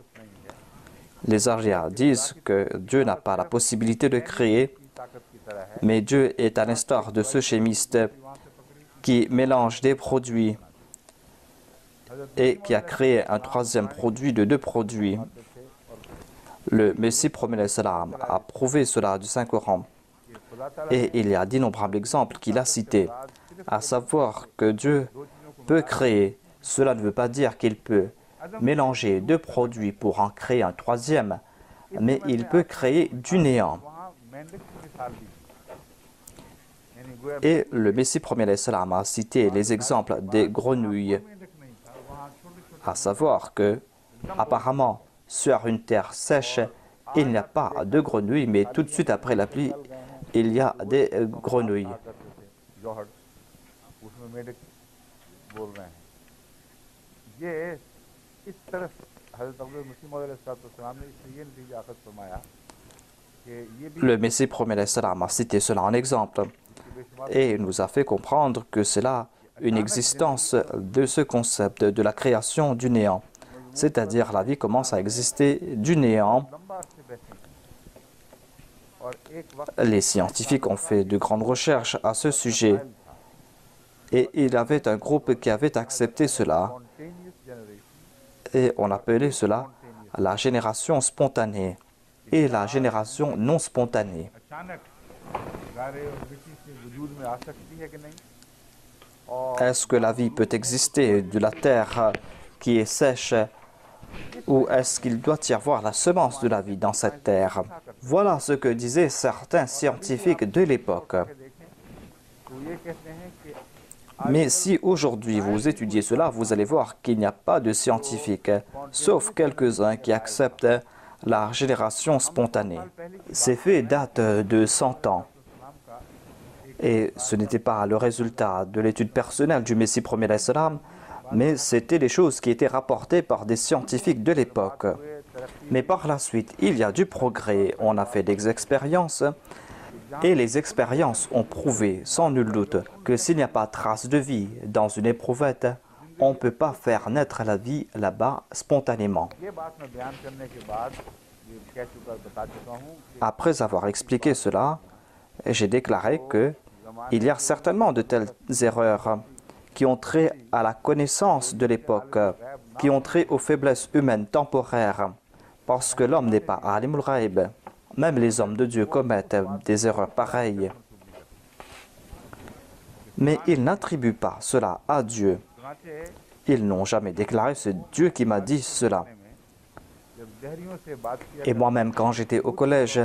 Les Aryas disent que Dieu n'a pas la possibilité de créer, mais Dieu est à l'instar de ce chimiste qui mélange des produits et qui a créé un troisième produit de deux produits. Le Messie promet salam a prouvé cela du Saint-Coran. Et il y a d'innombrables exemples qu'il a cités, à savoir que Dieu peut créer. Cela ne veut pas dire qu'il peut mélanger deux produits pour en créer un troisième, mais il peut créer du néant. Et le Messie premier salam a cité les exemples des grenouilles, à savoir que, apparemment, sur une terre sèche, il n'y a pas de grenouilles, mais tout de suite après la pluie, il y a des grenouilles. Le Messie premier salam a cité cela en exemple et nous a fait comprendre que c'est là une existence de ce concept de la création du néant. C'est-à-dire la vie commence à exister du néant. Les scientifiques ont fait de grandes recherches à ce sujet et il y avait un groupe qui avait accepté cela et on appelait cela la génération spontanée et la génération non spontanée. Est-ce que la vie peut exister de la terre qui est sèche ou est-ce qu'il doit y avoir la semence de la vie dans cette terre? Voilà ce que disaient certains scientifiques de l'époque. Mais si aujourd'hui vous étudiez cela, vous allez voir qu'il n'y a pas de scientifiques, sauf quelques-uns qui acceptent la génération spontanée. Ces faits datent de 100 ans. Et ce n'était pas le résultat de l'étude personnelle du Messie premier salam, mais c'était des choses qui étaient rapportées par des scientifiques de l'époque. Mais par la suite, il y a du progrès, on a fait des expériences, et les expériences ont prouvé, sans nul doute, que s'il n'y a pas trace de vie dans une éprouvette, on ne peut pas faire naître la vie là-bas spontanément. Après avoir expliqué cela, j'ai déclaré que il y a certainement de telles erreurs qui ont trait à la connaissance de l'époque, qui ont trait aux faiblesses humaines temporaires, parce que l'homme n'est pas alimul ghaib. Même les hommes de Dieu commettent des erreurs pareilles. Mais ils n'attribuent pas cela à Dieu. Ils n'ont jamais déclaré « c'est Dieu qui m'a dit cela ». Et moi-même, quand j'étais au collège,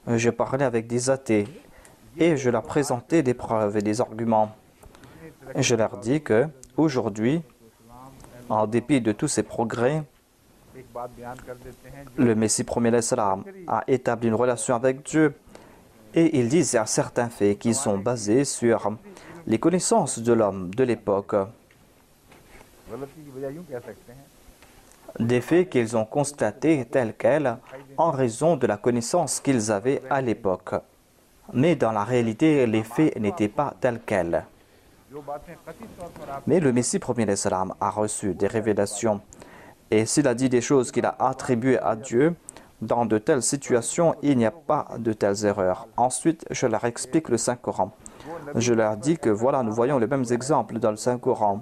je parlais avec des athées et je leur présentais des preuves et des arguments. Et je leur dis que aujourd'hui, en dépit de tous ces progrès, le Messie premier salam a établi une relation avec Dieu et ils disent à certains faits qui sont basés sur les connaissances de l'homme de l'époque. Des faits qu'ils ont constatés tels quels en raison de la connaissance qu'ils avaient à l'époque. Mais dans la réalité, les faits n'étaient pas tels quels. Mais le Messie premier salam a reçu des révélations. Et s'il a dit des choses qu'il a attribuées à Dieu, dans de telles situations, il n'y a pas de telles erreurs. Ensuite, je leur explique le Saint-Coran. Je leur dis que voilà, nous voyons les mêmes exemples dans le Saint-Coran.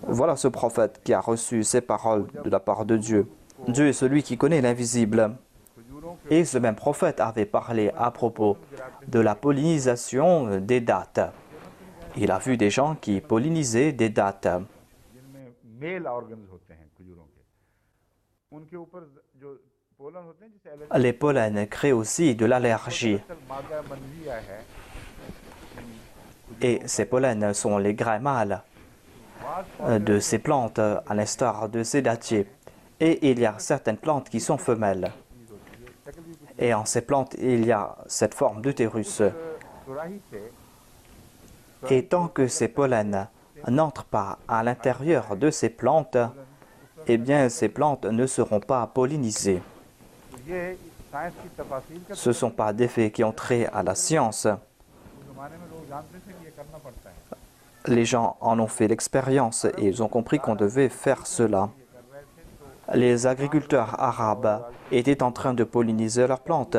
Voilà ce prophète qui a reçu ces paroles de la part de Dieu. Dieu est celui qui connaît l'invisible. Et ce même prophète avait parlé à propos de la pollinisation des dattes. Il a vu des gens qui pollinisaient des dattes. उनके ऊपर जो पोलन होते हैं जिसे allergy Les pollens créent aussi de l'allergie. मादा मनविया है Et ces pollens sont les grains mâles de ces plantes, à l'instar de ces dattiers. Et il y a certaines plantes qui sont femelles. Et en ces plantes, il y a cette forme d'utérus. सुराही से Et tant que ces pollens n'entrent pas à l'intérieur de ces plantes, eh bien ces plantes ne seront pas pollinisées. ये साइंस की तफासिल का Ce ne sont pas des faits qui ont trait à la science. जमाने में लोग जानते थे कि ये करना पड़ता है Les gens en ont fait l'expérience et ils ont compris qu'on devait faire cela. Les agriculteurs arabes étaient en train de polliniser leurs plantes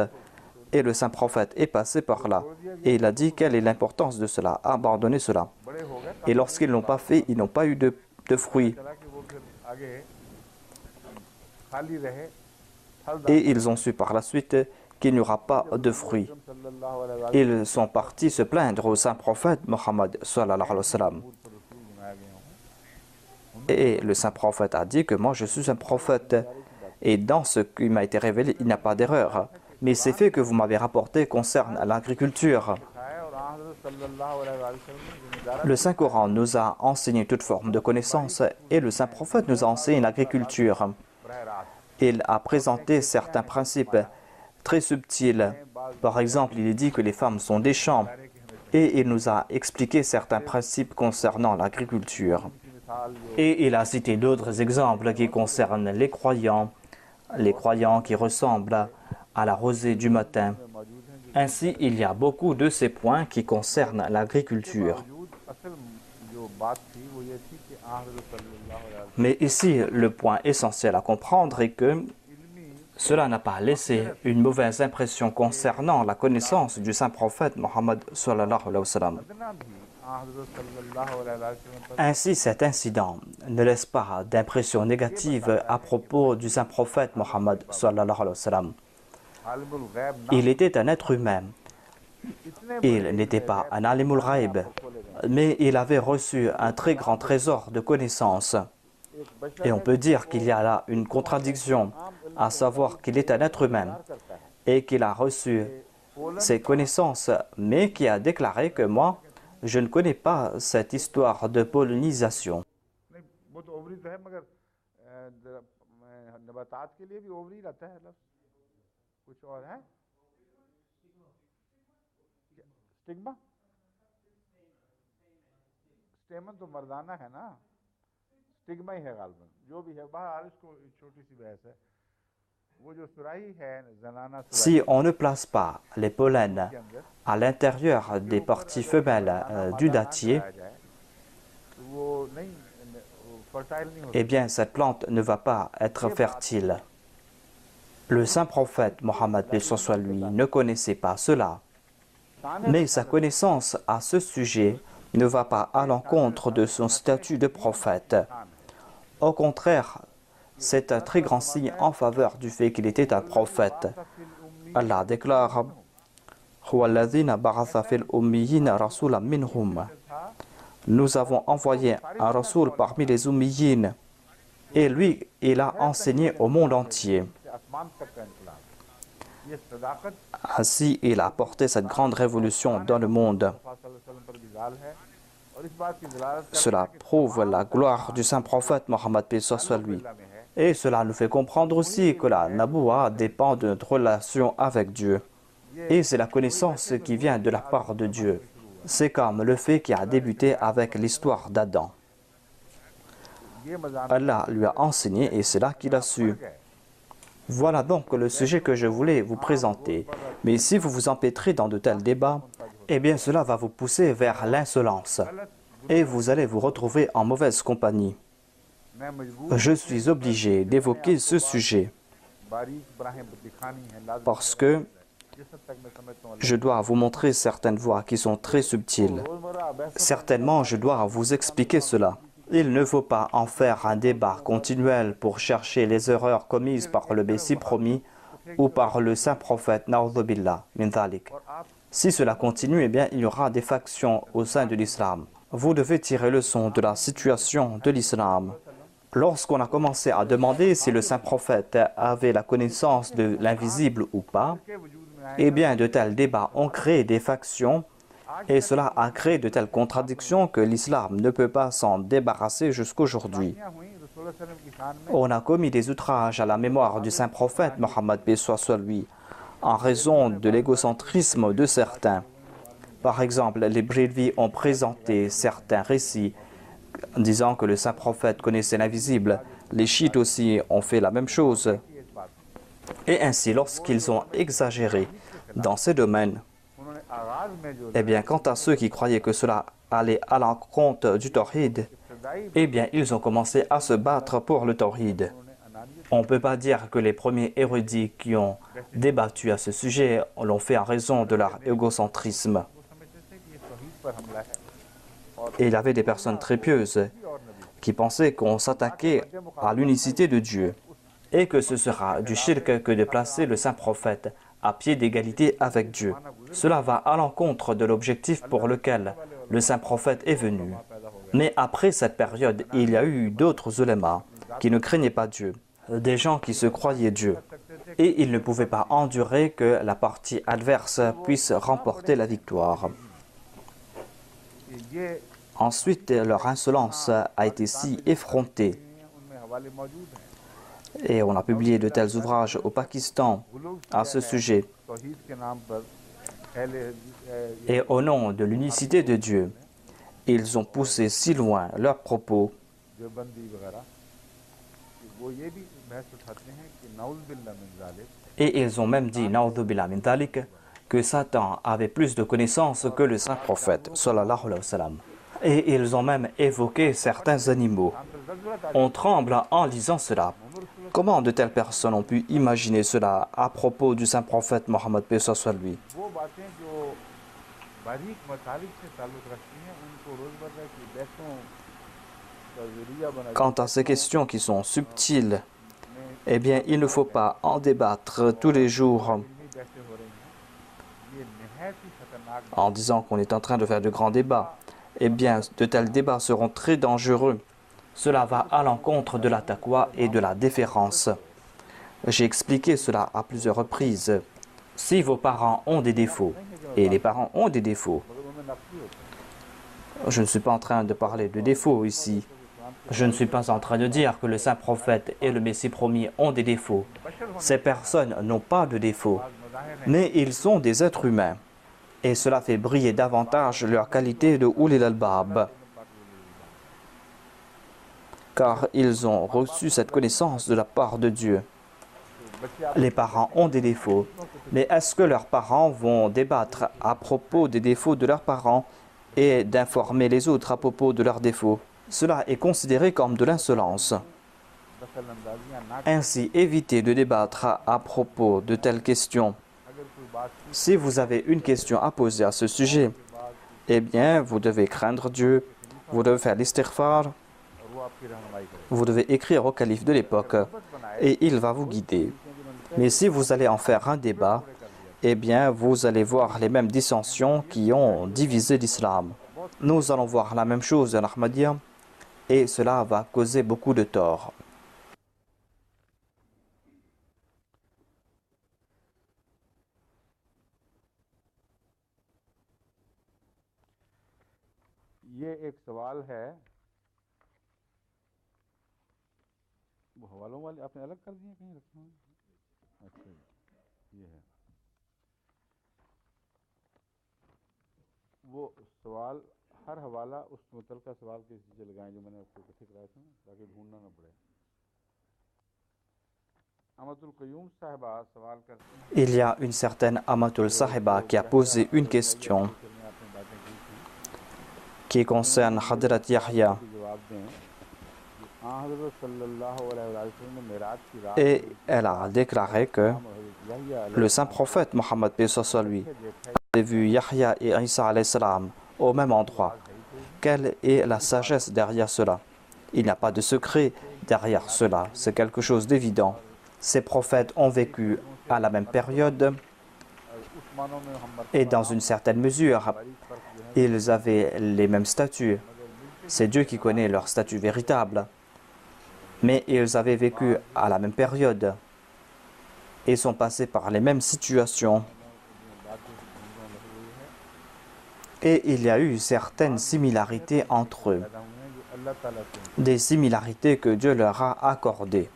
et le saint prophète est passé par là. Et il a dit quelle est l'importance de cela, abandonner cela. बड़े हो गए Et lorsqu'ils ne l'ont pas fait, ils n'ont pas eu de fruits. चला कि वो फिर आगे खाली रहे फल Et ils ont su par la suite qu'il n'y aura pas de fruits. सल्लल्लाहु अलैहि Ils sont partis se plaindre au saint prophète Mohammed sallallahu alayhi wa sallam. वसल्लम पर रसूल बनाया गया हूँ Et le saint prophète a dit que moi je suis un prophète. Et dans ce qui m'a été révélé, il n'y a pas d'erreur. Mais ces faits que vous m'avez rapportés concernent l'agriculture. है और हज़रत सल्लल्लाहु अलैहि वसल्लम ने ज़िम्मेदार Le Saint-Coran nous a enseigné toute forme de connaissance et le Saint-Prophète nous a enseigné l'agriculture. बरह रास्त Il a présenté certains principes très subtils. Par exemple, il est dit que les femmes sont des champs et il nous a expliqué certains principes concernant l'agriculture. की मिसाल जो Et il a cité d'autres exemples qui concernent les croyants qui ressemblent à la rosée du matin. मौजूद हैं Ainsi, il y a beaucoup de ces points qui concernent l'agriculture. मौजूद असल जो बात थी वो ये थी कि हज़रत सल्लल्लाहु अलैहि वसल्लम Mais ici, le point essentiel à comprendre est que cela n'a pas laissé une mauvaise impression concernant la connaissance du saint prophète Mohammed sallallahu alayhi wa sallam. इतना भी हज़रत सल्लल्लाहु अलैहि वसल्लम पर Ainsi, cet incident ne laisse pas d'impression négative à propos du saint prophète Mohammed sallallahu alayhi wa sallam. Alimul गैब ना Il était un être humain. इतने Il n'était pas un alimul ghaib, mais il avait reçu un très grand trésor de connaissances. एक बशर Et on peut dire qu'il y a là une contradiction, à savoir qu'il est un être humain करता है et qu'il a reçu ses connaissances, mais qui a déclaré que moi, je ne connais pas cette histoire de pollinisation. नहीं वो तो ओवरी तो है मगर नबातात के लिए भी ओवरी रहता है लफ्ज़ कुछ और है स्टिग्मा स्टेमन तो मर्दाना है ना स्टिग्मा ही है गालबन जो भी है बहरहाल इसको छोटी सी बहस है वो जो सुराही है जनाना सुराही Si on ne place pas les pollens के अंदर à l'intérieur des parties femelles du dattier, लगाया जाए तो वो नहीं फर्टाइल नहीं होता eh bien cette plante ne va pas être fertile. Le saint prophète Mohammed soit lui ne connaissait pas cela, mais sa connaissance à ce sujet ne va pas à l'encontre de son statut de prophète. Au contraire, c'est un très grand signe en faveur du fait qu'il était un prophète. Allah déclare هو الذين بعث في الأميين رسولا منهم. Nous avons envoyé un rasoul parmi les Ummiyines et lui, il a enseigné au monde entier. आसमान तक का इनकलाब ये सदाकत Ainsi, il a apporté cette grande révolution dans le monde. वसल्लम पर भी जाल है और इस बात की दलालत करता Cela prouve la gloire du saint prophète Mohammed paix soit lui. है में है Et cela nous fait comprendre aussi que la naboua dépend de notre relation avec Dieu. Et c'est la connaissance qui vient de la part de Dieu. C'est comme le fait qui a débuté avec l'histoire d'Adam. ये मजान Allah lui a enseigné et c'est là qu'il a su. Voilà donc le sujet que je voulais vous présenter. Mais si vous vous empêtrez dans de tels débats, eh bien cela va vous pousser vers l'insolence. Et vous allez vous retrouver en mauvaise compagnie. मैं मजबूर Je suis obligé d'évoquer ce sujet बारीक बराहें दिखानी है लाजम parce que जिस हद तक मैं समझता हूँ je dois vous montrer certaines voies qui sont très subtiles. रोजमर्रा बहस Certainement, je dois vous expliquer cela. Il ne faut pas en faire un débat continuel pour chercher les erreurs commises par le Messie promis ou par le saint prophète Na'udhu billah min dhalik. और आप Si cela continue, eh bien, il y aura des factions au sein de l'islam. Vous devez tirer leçon de la situation de l'islam. lorsqu'on a commencé à demander si le saint prophète avait la connaissance de l'invisible ou pas, eh bien, de tels débats ont créé des factions et cela a créé de telles contradictions que l'islam ne peut pas s'en débarrasser jusqu'aujourd'hui. On a commis des outrages à la mémoire du saint prophète Mohammed paix soit sur lui en raison de l'égocentrisme de certains. Par exemple, les Brélevis ont présenté certains récits disant que le saint prophète connaissait l'invisible. Les chiites aussi ont fait la même chose. Et ainsi, lorsqu'ils ont exagéré dans ces domaines, eh bien, quant à ceux qui croyaient que cela allait à l'encontre du tawhid, eh bien, ils ont commencé à se battre pour le tawhid. On ne peut pas dire que les premiers érudits qui ont débattu à ce sujet l'ont fait en raison de leur égocentrisme. Et il y avait des personnes très pieuses qui pensaient qu'on s'attaquait à l'unicité de Dieu et que ce sera du shirk que de placer le saint prophète à pied d'égalité avec Dieu. Cela va à l'encontre de l'objectif pour lequel le saint prophète est venu. Mais après cette période, il y a eu d'autres ulémas qui ne craignaient pas Dieu, des gens qui se croyaient Dieu. Et ils ne pouvaient pas endurer que la partie adverse puisse remporter la victoire. Ensuite, leur insolence a été si effrontée. Et on a publié de tels ouvrages au Pakistan à ce sujet. Et au nom de l'unicité de Dieu, ils ont poussé si loin leurs propos et ils ont même dit Na'udhu billah min dhalik, que Satan avait plus de connaissances que le saint prophète sallallahu alayhi wa sallam. Et ils ont même évoqué certains animaux. On tremble en lisant cela. Comment de telles personnes ont pu imaginer cela à propos du saint prophète Mohammed paix soit sur lui? Quant à ces questions qui sont subtiles, eh bien, il ne faut pas en débattre tous les jours en disant qu'on est en train de faire de grands débats. Eh bien, de tels débats seront très dangereux. Cela va à l'encontre de la taqwa et de la déférence. J'ai expliqué cela à plusieurs reprises. Si vos parents ont des défauts, et les parents ont des défauts, je ne suis pas en train de parler de défauts ici. Je ne suis pas en train de dire que le saint prophète et le Messie promis ont des défauts. Ces personnes n'ont pas de défauts, mais ils sont des êtres humains. Et cela fait briller davantage leur qualité de ulil albab. Car ils ont reçu cette connaissance de la part de Dieu. Les parents ont des défauts, mais est-ce que leurs parents vont débattre à propos des défauts de leurs parents et d'informer les autres à propos de leurs défauts? Cela est considéré comme de l'insolence. Ainsi, évitez de débattre à propos de telles questions. Si vous avez une question à poser à ce sujet, eh bien, vous devez craindre Dieu, vous devez faire l'istighfar, vous devez écrire au calife de l'époque et il va vous guider. Mais si vous allez en faire un débat, eh bien, vous allez voir les mêmes dissensions qui ont divisé l'islam. Nous allons voir la même chose en Ahmadiyya et cela va causer beaucoup de tort. ये एक सवाल है वो हवालों वाले आपने अलग कर दिए कहीं रखे हुए अच्छा ये है वो सवाल हर हवाला उस मुतलका सवाल के नीचे लगाएं जो मैंने आपको इकट्ठे कराए थे ना ताकि ढूंढना ना पड़े Amatul Qayyum Sahiba सवाल करते हैं Il y a une certaine Amatul Sahiba qui a posé une question qui concerne Hadrat Yahya. Et elle a déclaré que le saint prophète Mohammed paix soit sur lui avait vu Yahya et Isa alayhi salam au même endroit. Quelle est la sagesse derrière cela? Il n'y a pas de secret derrière cela, c'est quelque chose d'évident. Ces prophètes ont vécu à la même période et dans une certaine mesure, ils avaient les mêmes statuts. C'est Dieu qui connaît leur statut véritable. mais ils avaient vécu à la même période et sont passés par les mêmes situations. Et il y a eu certaines similarités entre eux, des similarités que Dieu leur a accordées.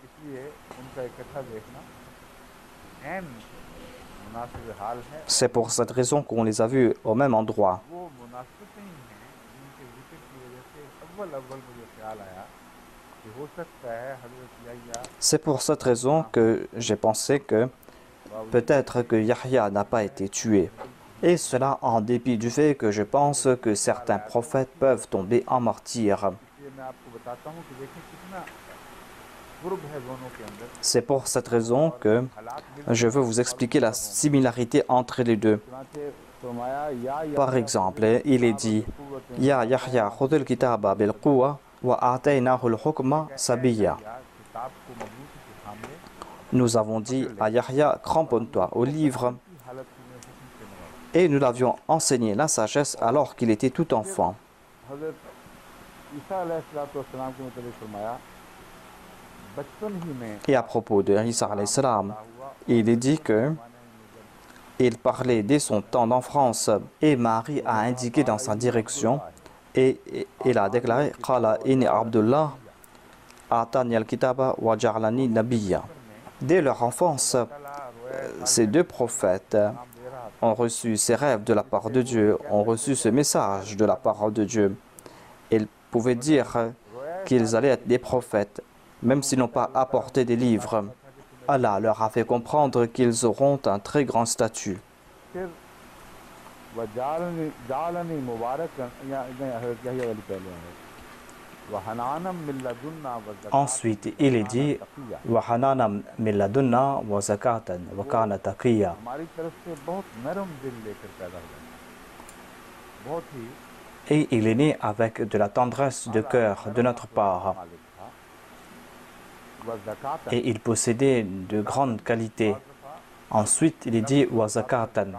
C'est pour cette raison qu'on les a vus au même endroit. C'est pour cette raison que j'ai pensé que peut-être que Yahya n'a pas été tué. Et cela en dépit du fait que je pense que certains prophètes peuvent tomber en martyr. C'est pour cette raison que je veux vous expliquer la similarité entre les deux. Par exemple, il est dit « Ya Yahya khudil kitaba bil quwa wa a'taynahu al-hukma sabiyya » Nous avons dit à Yahya « Cramponne-toi au livre » et nous l'avions enseigné la sagesse alors qu'il était tout enfant. Et à propos de Isa alayhi salam, il est dit que il parlait dès son temps d'enfance et Marie a indiqué dans sa direction et il a déclaré « Qala inni Abdullah atani al-kitaba wa ja'alani nabiyya » Dès leur enfance, ces deux prophètes ont reçu ces rêves de la part de Dieu, ont reçu ce message de la part de Dieu. Ils pouvaient dire qu'ils allaient être des prophètes, même s'ils n'ont pas apporté des livres. Allah leur a fait comprendre qu'ils auront un très grand statut. Ensuite, il est dit wa hananam min ladunna wa zakatan wa kana taqiyya. Et il est né avec de la tendresse de cœur de notre part. Et il possédait de grandes qualités. Ensuite, il est dit wa zakatan.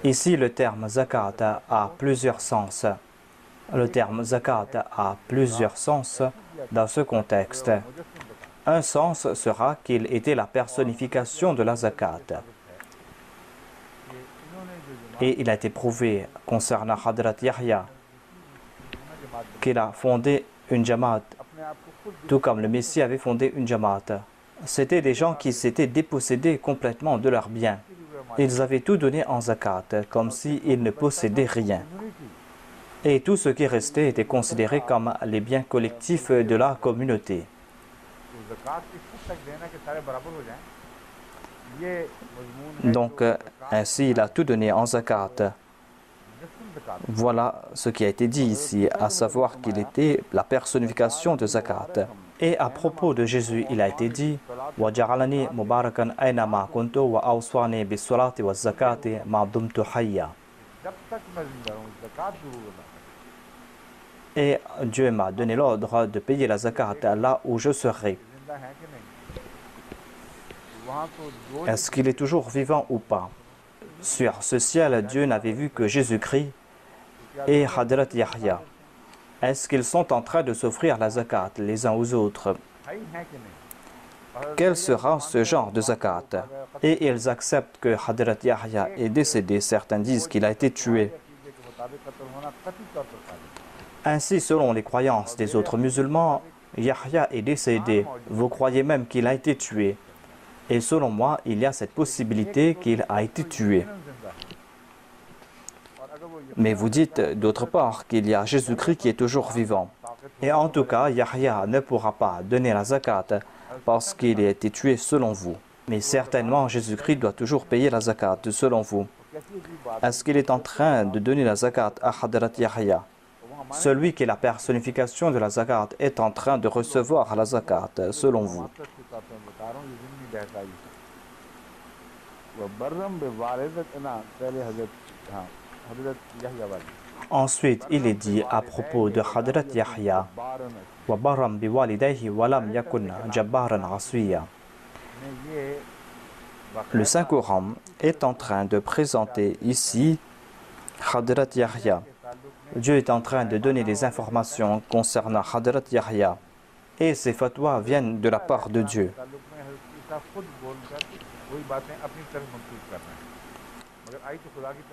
Ici, le terme zakat a plusieurs sens. Le terme zakat a plusieurs sens dans ce contexte. Un sens sera qu'il était la personnification de la zakat. Et il a été prouvé concernant Hadrat Yahya qu'il a fondé une jamaat, tout comme le Messie avait fondé une jamaat. C'étaient des gens qui s'étaient dépossédés complètement de leurs biens. Ils avaient tout donné en zakat, comme s'ils ne possédaient rien. Et tout ce qui restait était considéré comme les biens collectifs de la communauté. Donc, ainsi, il a tout donné en zakat. Voilà ce qui a été dit ici, à savoir qu'il était la personnification de zakat. Et à propos de Jésus, il a été dit wa ja'alani mubarakan aynama kuntu wa awsani bis salati waz zakati ma dumtu hayya. Et Dieu m'a donné l'ordre de payer la zakat là où je serai. Est-ce qu'il est toujours vivant ou pas? Sur ce ciel, Dieu n'avait vu que Jésus-Christ et Hadrat Yahya. Est-ce qu'ils sont en train de s'offrir la zakat les uns aux autres? Quel sera ce genre de zakat? Et ils acceptent que Hadrat Yahya est décédé. Certains disent qu'il a été tué. Ainsi, selon les croyances des autres musulmans, Yahya est décédé. Vous croyez même qu'il a été tué. Et selon moi, il y a cette possibilité qu'il a été tué. Mais vous dites d'autre part qu'il y a Jésus-Christ qui est toujours vivant. Et en tout cas, Yahya ne pourra pas donner la zakat parce qu'il a été tué selon vous. Mais certainement, Jésus-Christ doit toujours payer la zakat selon vous. Est-ce qu'il est en train de donner la zakat à Hadrat Yahya? Celui qui est la personnification de la zakat est en train de recevoir la zakat selon vous. Ensuite, il est dit à propos de Hadrat Yahya wa baram bi walidayhi wa lam yakun jabbaran aswiya. Le Saint-Coran est en train de présenter ici Hadrat Yahya Dieu est en train de donner des informations concernant Hadrat Yahya. Et ces fatwas viennent de la part de Dieu.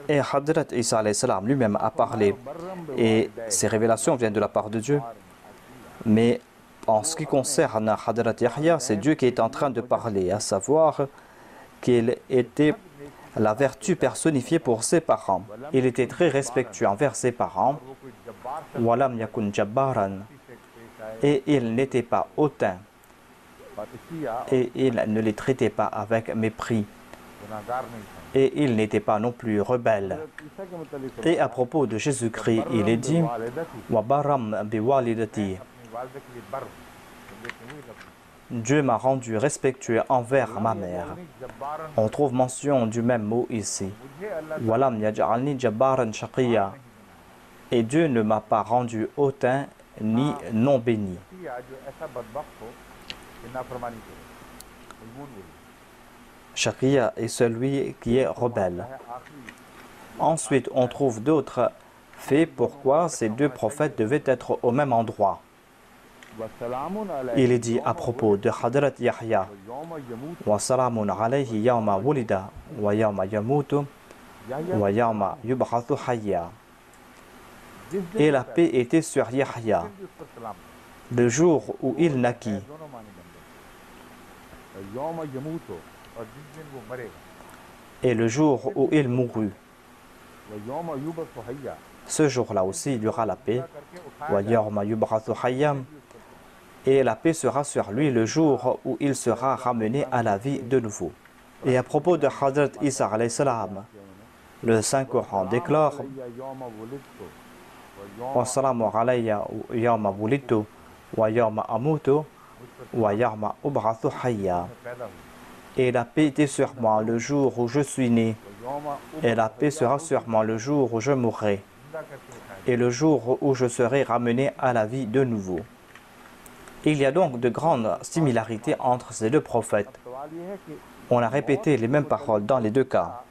Et Hadrat Isa alayhi salam lui-même a parlé. Et ces révélations viennent de la part de Dieu. Mais en ce qui concerne Hadrat Yahya, c'est Dieu qui est en train de parler, à savoir qu'il était la vertu personnifiée pour ses parents. Il était très respectueux envers ses parents. Walam yakun jabbaran. Et il n'était pas hautain. Et il ne les traitait pas avec mépris. Et il n'était pas non plus rebelle. Et à propos de Jésus-Christ, il est dit Wabaram biwalidati. Dieu m'a rendu respectueux envers ma mère. On trouve mention du même mot ici. Walam yaj'alni jabbaran shaqiya. Et Dieu ne m'a pas rendu hautain ni non béni. Shaqiya est celui qui est rebelle. Ensuite, on trouve d'autres faits pourquoi ces deux prophètes devaient être au même endroit. Il est dit à propos de Hadrat Yahya wa salamun alayhi yawma wulida wa yawma yamutu wa yawma yub'athu hayya. Et la paix était sur Yahya le jour où il naquit et le jour où il mourut. Ce jour-là aussi, il y aura la paix. Wa yawma yub'athu hayya. Et la paix sera sur lui le jour où il sera ramené à la vie de nouveau. Et à propos de Hadrat Isa alayhi salam, le Saint-Coran déclare Wa salamu alayya yawma wulidtu wa yawma amutu wa yawma ub'athu hayya. Et la paix était sur moi le jour où je suis né, et la paix sera sur moi le jour où je mourrai, et le jour où je serai ramené à la vie de nouveau. Il y a donc de grandes similarités entre ces deux prophètes. On a répété les mêmes paroles dans les deux cas.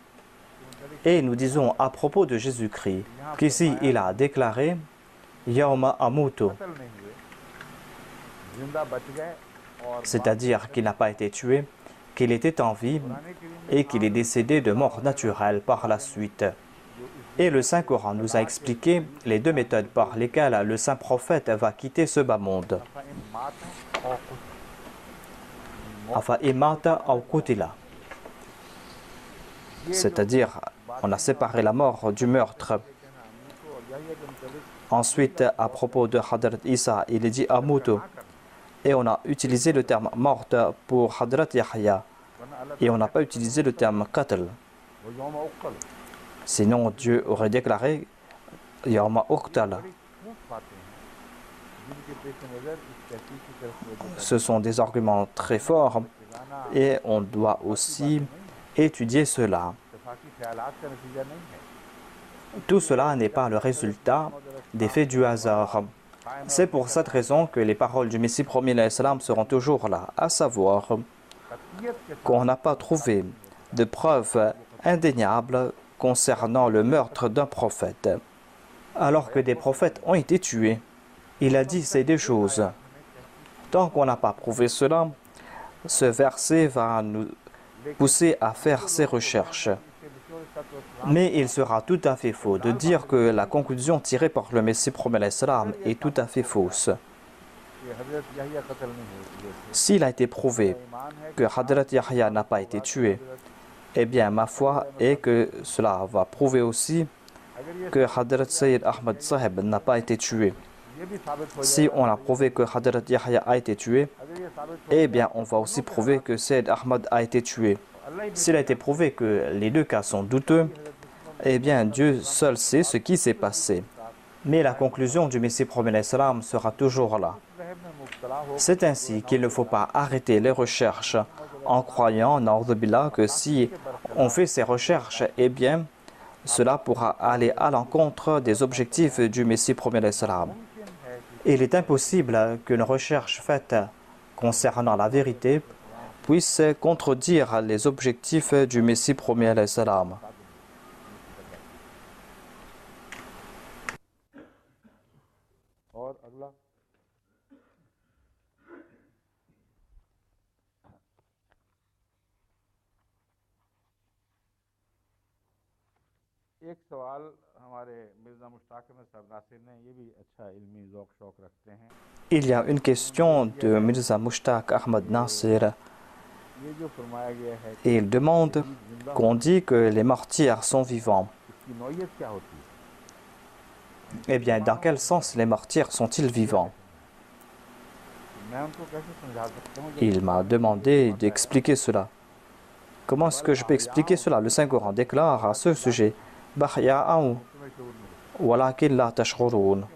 Et nous disons à propos de Jésus-Christ qu'ici il a déclaré Yawma amutu, c'est-à-dire qu'il n'a pas été tué, qu'il était en vie et qu'il est décédé de mort naturelle par la suite. Et le Saint-Coran nous a expliqué les deux méthodes par lesquelles le saint prophète va quitter ce bas monde. Afa imata aw qutila. C'est-à-dire, on a séparé la mort du meurtre. Ensuite, à propos de Hadrat Isa, il est dit amutu. Et on a utilisé le terme morte pour Hadrat Yahya. Et on n'a pas utilisé le terme qatl. Sinon, Dieu aurait déclaré Yawma uqtal. Ce sont des arguments très forts et on doit aussi étudier cela. Tout cela n'est pas le résultat des faits du hasard. C'est pour cette raison que les paroles du Messie premier l'Islam seront toujours là, à savoir qu'on n'a pas trouvé de preuves indéniables concernant le meurtre d'un prophète, alors que des prophètes ont été tués. Il a dit ces deux choses. Tant qu'on n'a pas prouvé cela, ce verset va nous pousser à faire ces recherches. Mais il sera tout à fait faux de dire que la conclusion tirée par le Messie promet l'Islam est tout à fait fausse. S'il a été prouvé que Hadrat Yahya n'a pas été tué, eh bien ma foi est que cela va prouver aussi que Hadrat Sayyid Ahmad Sahib n'a pas été tué. Si on a prouvé que Hadrat Yahya a été tué, eh bien on va aussi prouver que Sayyid Ahmad a été tué. S'il a été prouvé que les deux cas sont douteux, eh bien Dieu seul sait ce qui s'est passé. Mais la conclusion du Messie promet l'Islam sera toujours là. C'est ainsi qu'il ne faut pas arrêter les recherches en croyant, na'udhu billah, que si on fait ces recherches, eh bien cela pourra aller à l'encontre des objectifs du Messie promet l'Islam. Il est impossible qu'une recherche faite concernant la vérité puisse contredire les objectifs du Messie promis alayhi salam. एक सवाल हमारे मिर्ज़ा मुश्ताक अहमद साहब नासिर ने, ये भी अच्छा इल्मी ज़ौक़ शौक़ रखते हैं। Il y a une question de Mirza Mushtaq Ahmad Nasir. ये जो फरमाया गया है Et il demande qu'on dit que les martyrs sont vivants. इसकी नौइयत क्या होती है? Eh bien, dans quel sens les martyrs sont-ils vivants? मैं उनको कैसे समझा सकता हूँ? Il m'a demandé d'expliquer cela. Comment est-ce que je peux expliquer cela? Le Saint-Coran déclare à ce sujet Bahya'aou walakin la tash'urun.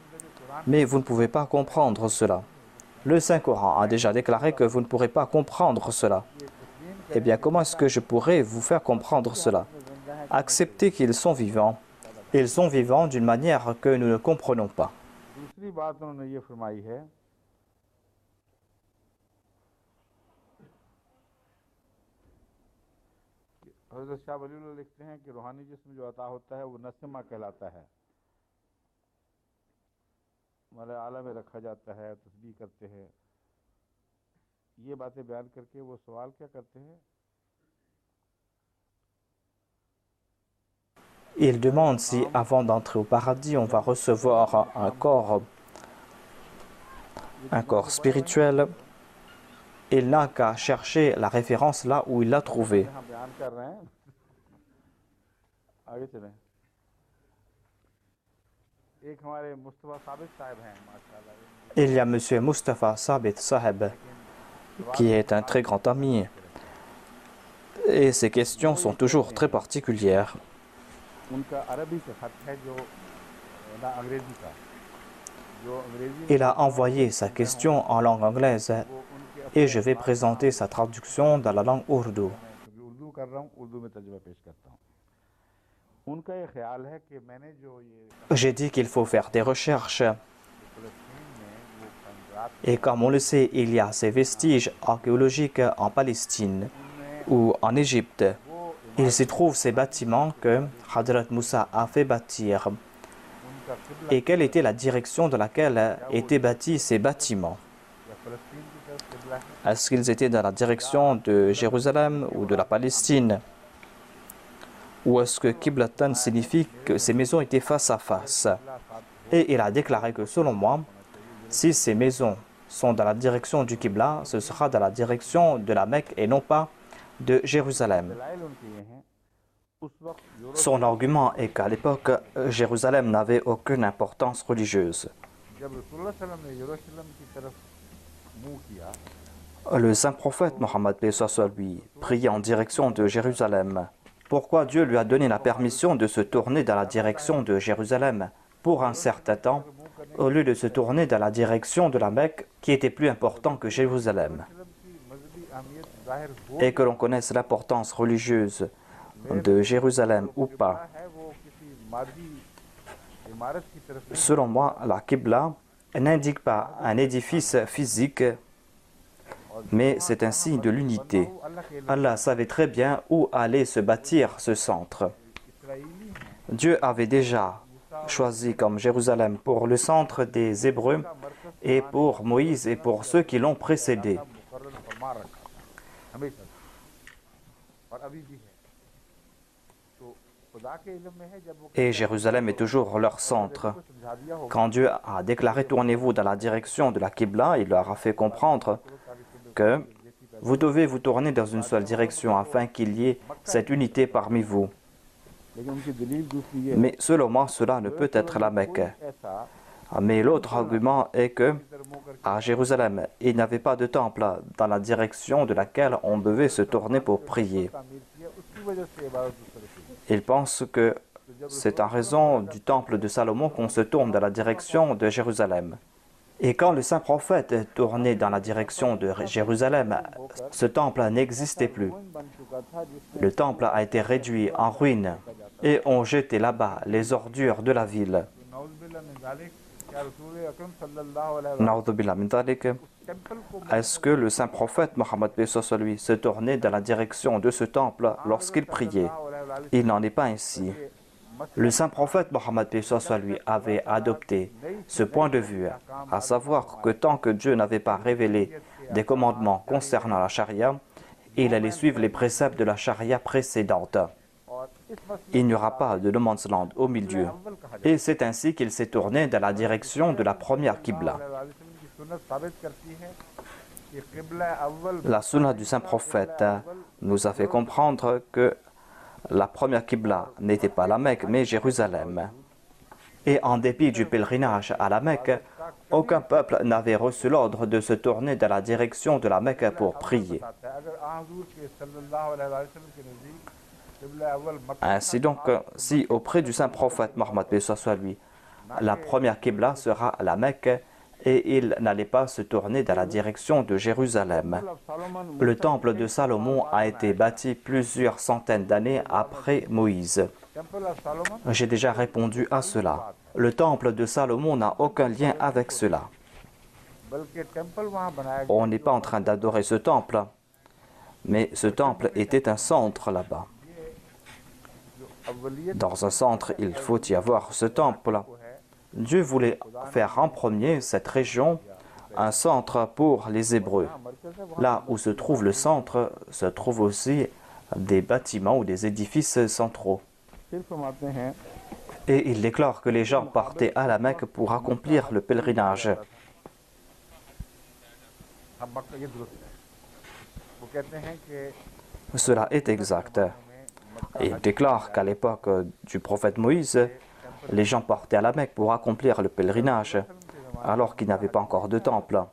Mais vous ne pouvez pas comprendre cela. Le Saint-Coran a déjà déclaré que vous ne pourrez pas comprendre cela. Eh bien, comment est-ce que je pourrais vous faire comprendre cela? Acceptez qu'ils sont vivants. Ils sont vivants d'une manière que nous ne comprenons pas. दूसरी बात उन्होंने ये फरमाई है कि हज़रत शाह वलीउल्लाह लिखते हैं कि रूहानी जिस्म जो अता होता है वो नस्मा कहलाता है, मतलब आला में रखा जाता है, तस्बीह करते हैं। ये बातें बयान करके वो सवाल क्या करते हैं? Il demande si, avant d'entrer au paradis, on va recevoir un corps spirituel. Il n'a qu'à chercher la référence là où il l'a trouvée. हम बयान कर रहे हैं, आगे चलें। एक हमारे मुस्तफा साबित साहब हैं माशाल्लाह, Il y a M. Mustafa Sabit Saheb, qui est un très grand ami. Et ses questions sont toujours très particulières. उनका अरबी से खत है जो ना अंग्रेजी का, जो अंग्रेजी Il a envoyé sa question en langue anglaise et je vais présenter sa traduction dans la langue ourdou. क्योंकि उर्दू कर रहा हूँ, उर्दू में तर्जुमा पेश करता हूँ। उनका ये ख्याल है कि मैंने जो ये J'ai dit qu'il faut faire des recherches. फ़लस्तीन में वो खंडरात Et comme on le sait, il y a ces vestiges archéologiques en Palestine ou en Égypte. Il s'y trouve ces bâtiments que Hadrat Moussa a fait bâtir. उनका क़िबला Et quelle était la direction de laquelle étaient bâtis ces bâtiments? या फ़लस्तीन की तरफ क़िबला है, Est-ce qu'ils étaient dans la direction de Jérusalem ou de la Palestine? Ou est-ce que Qiblatan signifie que ces maisons étaient face à face? Et il a déclaré que selon moi, si ces maisons sont dans la direction du Qibla, ce sera dans la direction de la Mecque et non pas de Jérusalem. दलाइल उनके ये हैं। उस वक्त Europe Son argument est qu'à l'époque, Jérusalem n'avait aucune importance religieuse. जब रसूलुल्लाह सल्लल्लाहु अलैहि वसल्लम ने यरूशलेम की तरफ मुंह किया, Le saint prophète Mohammed paix soit lui priait en direction de Jérusalem. Pourquoi Dieu lui a donné la permission de se tourner dans la direction de Jérusalem pour un certain temps, au lieu de se tourner dans la direction de la Mecque, qui était plus important que Jérusalem? यरूशलेम की मजहबी अहमियत ज़ाहिर हो Et que l'on connaisse l'importance religieuse de Jérusalem ou pas. है, वो किसी मादी इमारत की तरफ नहीं, Selon moi, la Qibla n'indique pas un édifice physique, mais c'est un signe de l'unité. अल्लाह के Allah savait très bien où allait se bâtir ce centre. Israeli हैं, Dieu avait déjà choisi comme Jérusalem pour le centre des Hébreux et pour Moïse et pour ceux qui l'ont précédé. मुकर्रर फरमा रखा था हमेशा, और अभी भी है। तो खुदा के इल्म में है, जब वो Et Jérusalem est toujours leur centre. को समझा दिया होगा Quand Dieu a déclaré « Tournez-vous dans la direction de la Qibla », il leur a fait comprendre que vous devez vous tourner dans une seule direction afin qu'il y ait cette unité parmi vous. लेकिन उनकी दलील दूसरी ये है, Mais selon moi, cela ne peut être la Mecque. ऐसा Mais l'autre argument est que इधर मुंह करके à Jérusalem, il n'y avait pas de temple dans la direction de laquelle on devait se tourner pour prier. तामीर किया, उसकी वजह से इबादत उस तरह की। Il pense que c'est en raison du temple de Salomon qu'on se tourne dans la direction de Jérusalem. Et quand le saint prophète est tourné dans la direction de Jérusalem, ce temple n'existait plus. बन चुका था जिसमें Le temple a été réduit en ruine et on jetait là-bas les ordures de la ville. नौज़ुबिल्लाह मिन ज़ालिक, क्या रसूल अकरम सल्लल्लाहु अलैहि वसल्लम Na'udhu billah min dhalik. Temple को Est-ce que le saint prophète Mohammed paix soit lui se tournait dans la direction de ce temple lorsqu'il priait? Il n'en est pas ainsi. Le saint prophète Mohammed paix soit lui avait adopté ce point de vue, à savoir que tant que Dieu n'avait pas révélé des commandements concernant la charia, il allait suivre les préceptes de la charia précédente. और Il n'y aura pas de no man's land au milieu. Et c'est ainsi qu'il s'est tourné dans la direction de la première Qibla. La sunna du saint prophète nous a fait comprendre que la première Qibla n'était pas la Mecque, mais Jérusalem. Et en dépit du pèlerinage à la Mecque, aucun peuple n'avait reçu l'ordre de se tourner dans la direction de la Mecque pour prier. Ainsi donc, si auprès du saint prophète Mohammed paix soit lui, la première Qibla sera la Mecque et il n'allait pas se tourner dans la direction de Jérusalem. Le temple de Salomon a été bâti plusieurs centaines d'années après Moïse. J'ai déjà répondu à cela. Le temple de Salomon n'a aucun lien avec cela. On n'est pas en train d'adorer ce temple, mais ce temple était un centre là-bas. Dans un centre, il faut y avoir ce temple. Dieu voulait faire en premier cette région un centre pour les Hébreux. Là où se trouve le centre, se trouvent aussi des bâtiments ou des édifices centraux. Et il déclare que les gens partaient à la Mecque pour accomplir le pèlerinage. Cela est exact. Et il déclare qu'à l'époque du prophète Moïse, les gens partaient à la Mecque pour accomplir le pèlerinage, alors qu'il n'y avait pas encore de temple.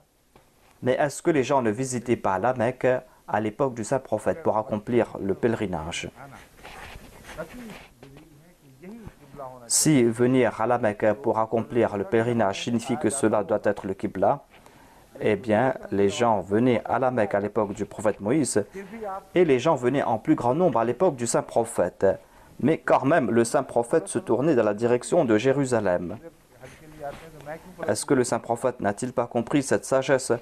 Mais est-ce que les gens ne visitaient pas la Mecque à l'époque du saint prophète pour accomplir le pèlerinage? Si venir à la Mecque pour accomplir le pèlerinage signifie que cela doit être le Qibla, eh bien, les gens venaient à la Mecque à l'époque du prophète Moïse et les gens venaient en plus grand nombre à l'époque du saint prophète. Mais quand même, le saint prophète se tournait dans la direction de Jérusalem. Est-ce que le saint prophète n'a-t-il pas compris cette sagesse?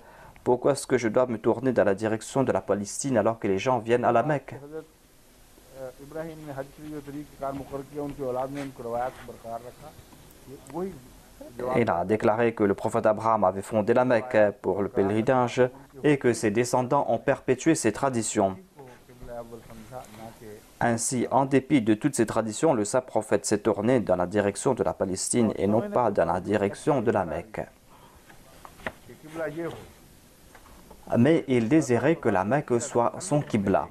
Pourquoi est-ce que je dois me tourner dans la direction de la Palestine alors que les gens viennent à la Mecque? Il a déclaré que le prophète Abraham avait fondé la Mecque pour le pèlerinage et que ses descendants ont perpétué ces traditions. Ainsi, en dépit de toutes ces traditions, le saint prophète s'est tourné dans la direction de la Palestine et non pas dans la direction de la Mecque. Mais il désirait que la Mecque soit son Qibla.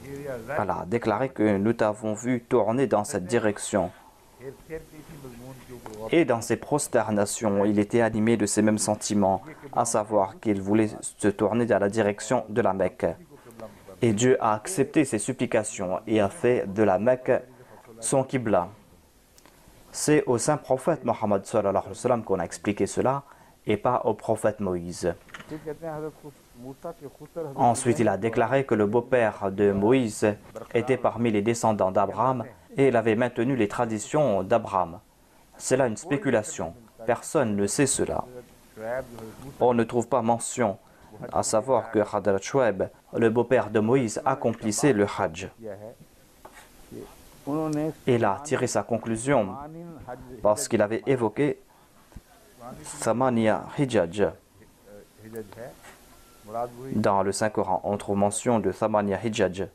Il a déclaré que nous t'avons vu tourner dans cette direction. Et dans ses prosternations, il était animé de ces mêmes sentiments, à savoir qu'il voulait se tourner dans la direction de la Mecque. Et Dieu a accepté ses supplications et a fait de la Mecque son Qibla. C'est au saint prophète Mohammed sallallahu alayhi wa sallam qu'on a expliqué cela et pas au prophète Moïse. Ensuite, il a déclaré que le beau-père de Moïse était parmi les descendants d'Abraham et il avait maintenu les traditions d'Abraham. C'est là une spéculation. Personne ne sait cela. On ne trouve pas mention, à savoir que Hadrat Shuaib, le beau-père de Moïse, accomplissait le Hajj. Il a tiré sa conclusion parce qu'il avait évoqué Thamaniya Hijaj. Dans le Saint-Coran, on trouve mention de Thamaniya Hijaj.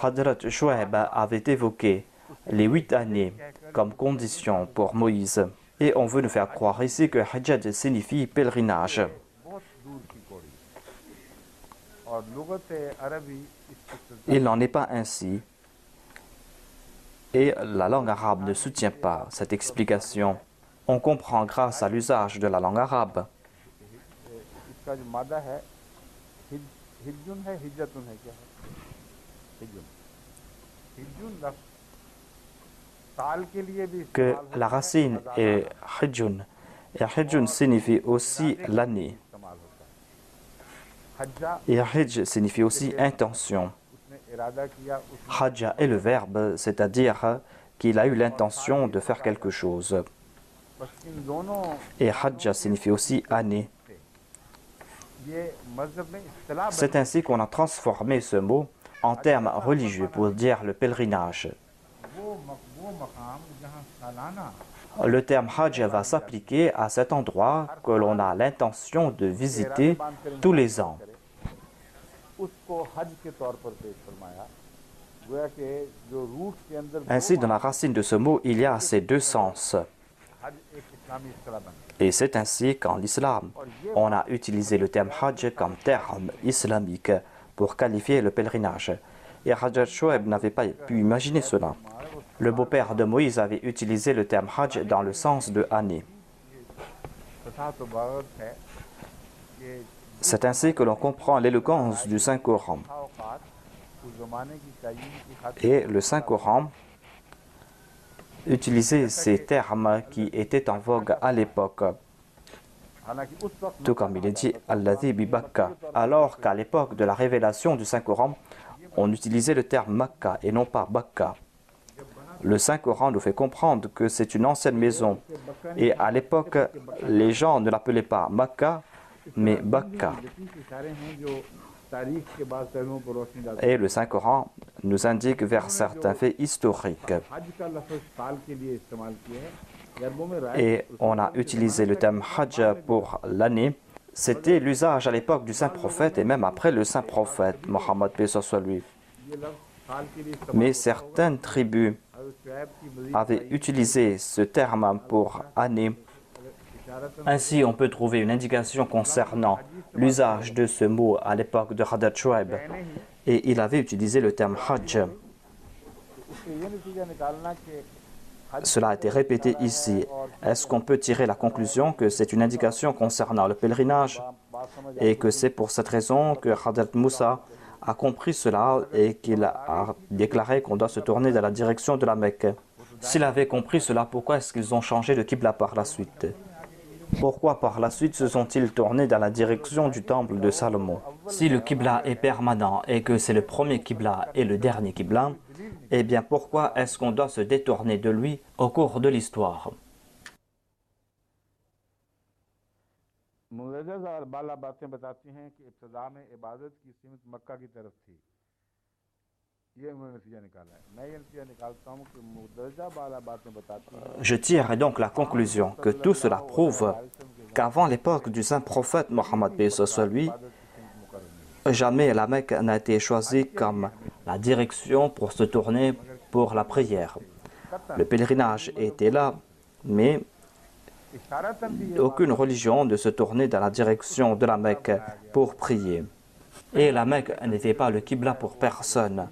Hadrat Shuaib avait évoqué les 8 années comme condition pour Moïse. Et on veut nous faire croire ici que Hijaj signifie pèlerinage. Il n'en est pas ainsi. Et la langue arabe ne soutient pas cette explication. On comprend grâce à l'usage de la langue arabe. Que la racine est hijjun. Et hijjun signifie aussi l'année. Et hijj signifie aussi intention. Hajja est le verbe, c'est-à-dire qu'il a eu l'intention de faire quelque chose. Et hajja signifie aussi année. C'est ainsi qu'on a transformé ce mot en terme religieux pour dire le pèlerinage. Le terme Hajj va s'appliquer à cet endroit que l'on a l'intention de visiter tous les ans. उसको हज के तौर पर पेश फरमाया गोया कि जो रूट के अंदर Ainsi, dans la racine de ce mot, il y a ces deux sens. हज एक इस्लामी इस्तिलाह बन Et c'est ainsi qu'en islam, on a utilisé le terme Hajj comme terme islamique pour qualifier le pèlerinage. Et Hadrat Shoaib n'avait pas pu imaginer cela. Le beau-père de Moïse avait utilisé le terme Hajj dans le sens de année. तथा तो बात है कि C'est ainsi que l'on comprend l'élégance du Saint-Coran. औकात उस जमाने की तयीन की खातिर Et le Saint-Coran utilisait ces termes qui étaient en vogue à l'époque. हालांकि उस वक्त Tout comme il est dit Alladhi bi Bakka. Alors qu'à l'époque de la révélation du Saint-Coran, on utilisait le terme Makka et non pas Bakka. Le Saint-Coran nous fait comprendre que c'est une ancienne maison. Et à l'époque, les gens ne l'appelaient pas Makka, mais Bakka. इशारे हैं जो तारीख के बाद पहलुओं पर रोशनी डालते Et le Saint-Coran nous indique vers certains faits historiques. हैं हज का लफ्ज साल के लिए इस्तेमाल किया है अरबों में राय Et on a utilisé le terme Hajj pour l'année. C'était l'usage à l'époque du Saint-Prophète et même après le Saint-Prophète, Mohammed paix soit sur lui. ये लफ्ज साल के लिए इस्तेमाल Mais certaines tribus हज़रत शुएब की मज़ीद avaient utilisé ce terme pour année. इशारतन Ainsi, on peut trouver une indication concernant l'usage de ce mot à l'époque de Hadrat Shoaib. कहने ही Et il avait utilisé le terme Hajj. उससे ये नतीजा निकालना कि हज Cela a été répété ici. Est-ce qu'on peut tirer la conclusion que c'est une indication concernant le pèlerinage बात समझ et que c'est pour cette raison que Hadrat Moussa a compris cela et qu'il a déclaré qu'on doit se tourner dans la direction de la Mecque? S'il avait compris cela, pourquoi est-ce qu'ils ont changé de Qibla par la suite? Pourquoi par la suite se sont-ils tournés dans la direction du temple de Salomon? Si le Qibla est permanent et que c'est le premier Qibla et le dernier Qibla, eh bien pourquoi est-ce qu'on doit se détourner de lui au cours de l'histoire? मुदज्जज और बाला बातें बताती हैं कि इब्तिदा में इबादत की सीमत मक्का की तरफ थी ये उन्होंने नतीजा निकाला है मैं ये नतीजा निकालता हूँ कि मुदज्जज बाला बातें बताती हैं Je tire donc la conclusion que tout cela prouve qu'avant l'époque du saint prophète Mohammed paix soit lui, इबादत की सीमत मुकर्रर नहीं jamais la Mecque n'a été choisie comme la direction pour se tourner pour la prière. Le pèlerinage était là, mais इशारतन भी ये aucune religion ne se tournait dans la direction de la Mecque pour prier. Et la Mecque n'était pas le Qibla pour personne.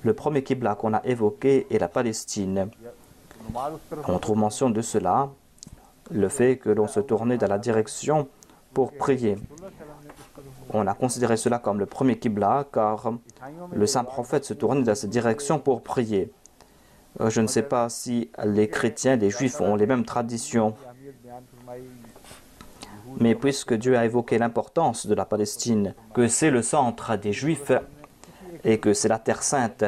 Le premier Qibla qu'on a évoqué est la Palestine. नमाज उस तरफ On trouve mention de cela, le fait que l'on se tournait dans la direction pour prier. On a considéré cela comme le premier Qibla car le saint prophète se tournait dans cette direction pour prier. Je ne sais pas si les chrétiens, les juifs ont les mêmes traditions, की अहमियत बयान फरमाई mais puisque Dieu a évoqué l'importance de la Palestine, que c'est le centre des juifs et que c'est la terre sainte,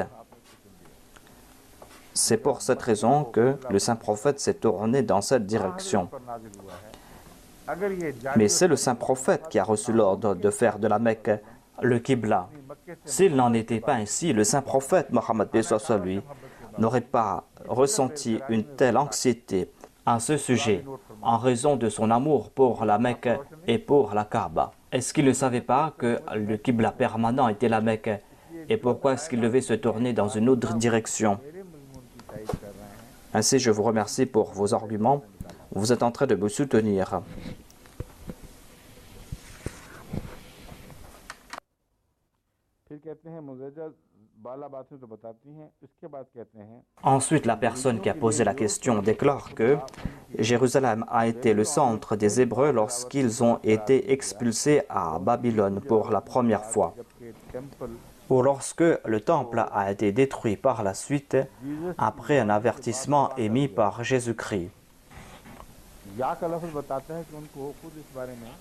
c'est pour cette raison que le saint prophète s'est tourné dans cette direction. पर नाजिल हुआ है अगर ये Mais c'est le saint prophète qui a reçu l'ordre de faire de la Mecque le Qibla. मक्के से S'il n'en était pas ainsi, le saint prophète Mohammed paix soit sur lui n'aurait pas ressenti une telle anxiété à ce sujet en raison de son amour pour la Mecque et pour la Kaaba. Est-ce qu'il ne savait pas que le Qibla permanent était la Mecque et pourquoi est-ce qu'il devait se tourner dans une autre direction? मेरे मजमून की तायीद कर रहे हैं Ainsi, je vous remercie pour vos arguments. Vous êtes en train de me soutenir. फिर कहते हैं मुदज्जज बाला बातें तो बताती हैं इसके बाद कहते हैं Ensuite, la personne qui a posé la question déclare que Jérusalem a été le centre des Hébreux lorsqu'ils ont été expulsés à Babylone pour la première fois, जबकि temple ou lorsque le temple a été détruit par la suite après un avertissement émis par Jésus-Christ. या का लफ्ज बताता है कि उनको खुद इस बारे में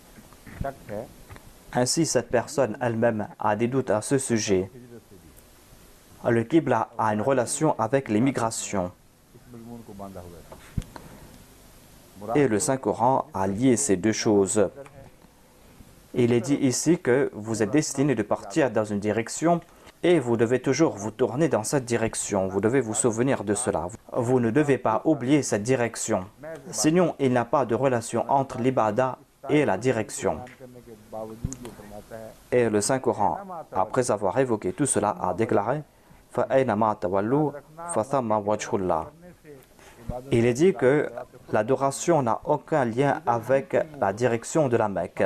शक है Ainsi, cette personne elle-même a des doutes à ce sujet. हिजरत से भी Le Qibla a une relation avec l'immigration इस मजमून को बांधा हुआ है et le Saint-Coran a lié ces deux choses. Il est dit ici que vous êtes destiné de partir dans une direction Et vous devez toujours vous tourner dans cette direction. Vous devez vous souvenir de cela. Vous ne devez pas oublier cette direction. Sinon, il n'y a pas de relation entre l'ibada et la direction. Et le Saint-Coran, après avoir évoqué tout cela, a déclaré فَأَيْنَمَا تَوَلُّوا فَثَمَّ وَجْهُ اللَّهِ. Il est dit que l'adoration n'a aucun lien avec la direction de la Mecque.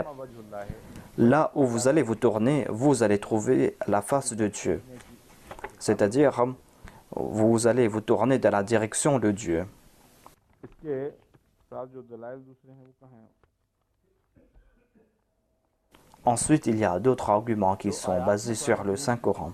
Là où vous allez vous tourner, vous allez trouver la face de Dieu. C'est-à-dire, vous allez vous tourner dans la direction de Dieu. Ensuite, il y a d'autres arguments qui sont basés sur le Saint-Coran.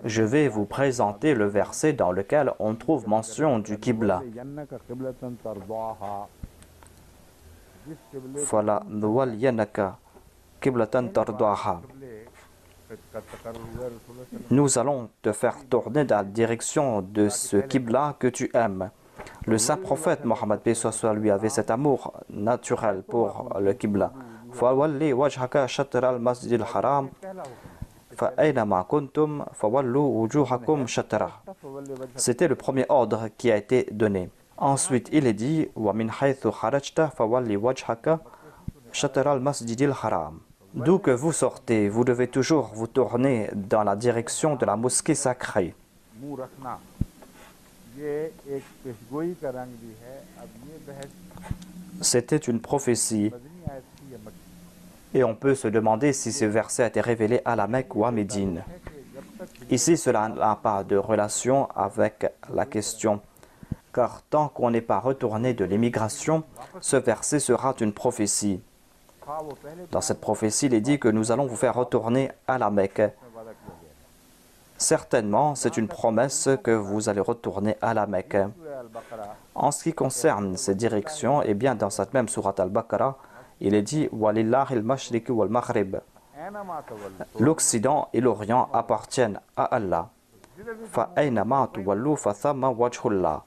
Je vais vous présenter le verset dans lequel on trouve mention du Qibla. Fala nuwalliyannaka qiblatan tardaha. Nous allons te faire tourner dans la direction de ce Qibla que tu aimes. Le saint prophète Mohammed lui avait cet amour naturel pour le Qibla. فَوَلِّ وَجْهَكَ شَطْرَ الْمَسْجِدِ الْحَرَامِ فَأَيْنَمَا كُنْتُمْ فَوَلُّوا وُجُوهَكُمْ شَطْرَهُ. C'était le premier ordre qui a été donné. Ensuite, il est dit وَمِنْ حَيْثُ خَرَجْتَ فَوَلِّ وَجْهَكَ شَطْرَ الْمَسْجِدِ الْحَرَامِ. D'où que vous sortez, vous devez toujours vous tourner dans la direction de la mosquée sacrée. C'était une prophétie. Et on peut se demander si ce verset a été révélé à la Mecque ou à Médine. Ici, cela n'a pas de relation avec la question. Car tant qu'on n'est pas retourné de l'émigration, ce verset sera une prophétie. Dans cette prophétie, il est dit que nous allons vous faire retourner à la Mecque. Certainement, c'est une promesse que vous allez retourner à la Mecque. En ce qui concerne ces directions, eh bien, dans cette même sourate Al-Baqarah, il est dit وَلِلَّهِ الْمَشْرِقِ وَالْمَغْرِبِ. L'Occident et l'Orient appartiennent à Allah. فَأَيْنَمَا تُوَلُّوا فَثَمَّ وَجْهُ اللَّهِ.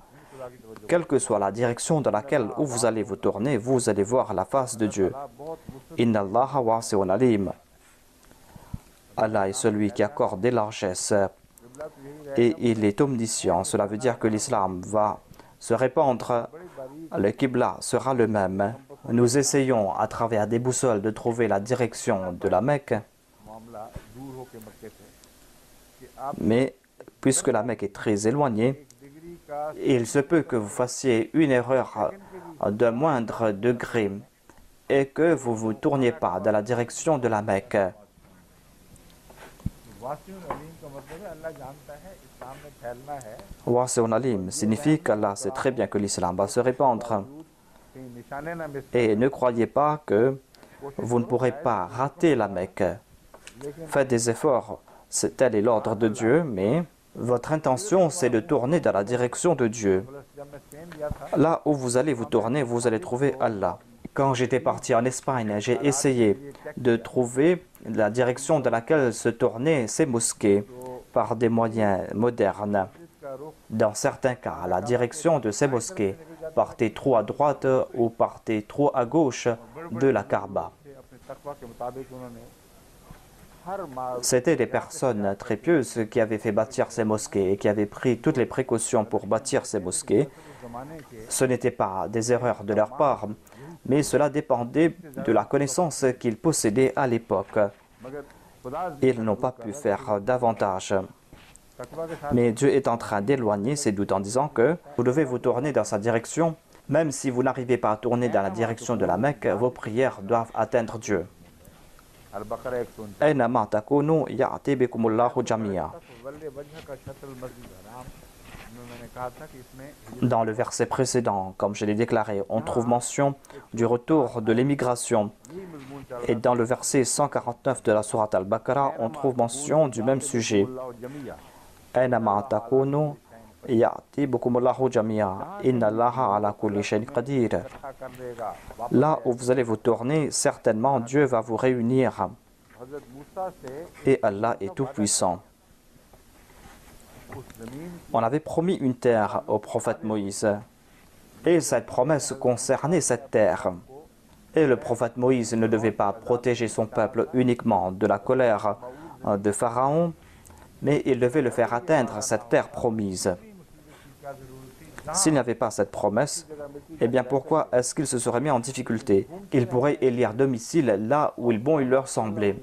Quelle que soit la direction dans laquelle vous allez vous tourner, vous allez voir la face de Dieu. Inna Allaha wasi'un alim. Allah est celui qui accorde des largesses et il est omniscient. Cela veut dire que l'islam va se répandre. Le Qibla sera le même. Nous essayons à travers des boussoles de trouver la direction de la Mecque. Mais puisque la Mecque est très éloignée, il se peut que vous fassiez une erreur de moindre degré et que vous ne vous tourniez pas dans la direction de la Mecque. Wasi'un alim signifie qu'Allah sait très bien que l'islam va se répandre. Et ne croyez pas que vous ne pourrez pas rater la Mecque. Faites des efforts, tel est l'ordre de Dieu, mais votre intention c'est de tourner dans la direction de Dieu. Là où vous allez vous tourner, vous allez trouver Allah. Quand j'étais parti en Espagne, j'ai essayé de trouver la direction dans laquelle se tournaient ces mosquées par des moyens modernes. Dans certains cas, la direction de ces mosquées partait trop à droite ou partait trop à gauche de la Kaaba. C'étaient des personnes très pieuses qui avaient fait bâtir ces mosquées et qui avaient pris toutes les précautions pour bâtir ces mosquées. Ce n'était pas des erreurs de leur part, mais cela dépendait de la connaissance qu'ils possédaient à l'époque. Ils n'ont pas pu faire davantage. Mais Dieu est en train d'éloigner ces doutes en disant que vous devez vous tourner dans sa direction. Même si vous n'arrivez pas à tourner dans la direction de la Mecque, vos prières doivent atteindre Dieu. Dans le verset précédent, comme je l'ai déclaré, on trouve mention du retour de l'émigration. Et dans le verset 149 de la sourate Al-Baqarah, on trouve mention du même sujet. Là où vous allez vous tourner, certainement Dieu va vous réunir. Et Allah est tout-puissant. On avait promis une terre au prophète Moïse. Et cette promesse concernait cette terre. Et le prophète Moïse ne devait pas protéger son peuple uniquement de la colère de Pharaon, mais il devait le faire atteindre cette terre promise. S'il n'y avait pas cette promesse, eh bien pourquoi est-ce qu'il se serait mis en difficulté? Il pourrait élire domicile là où il leur semblait.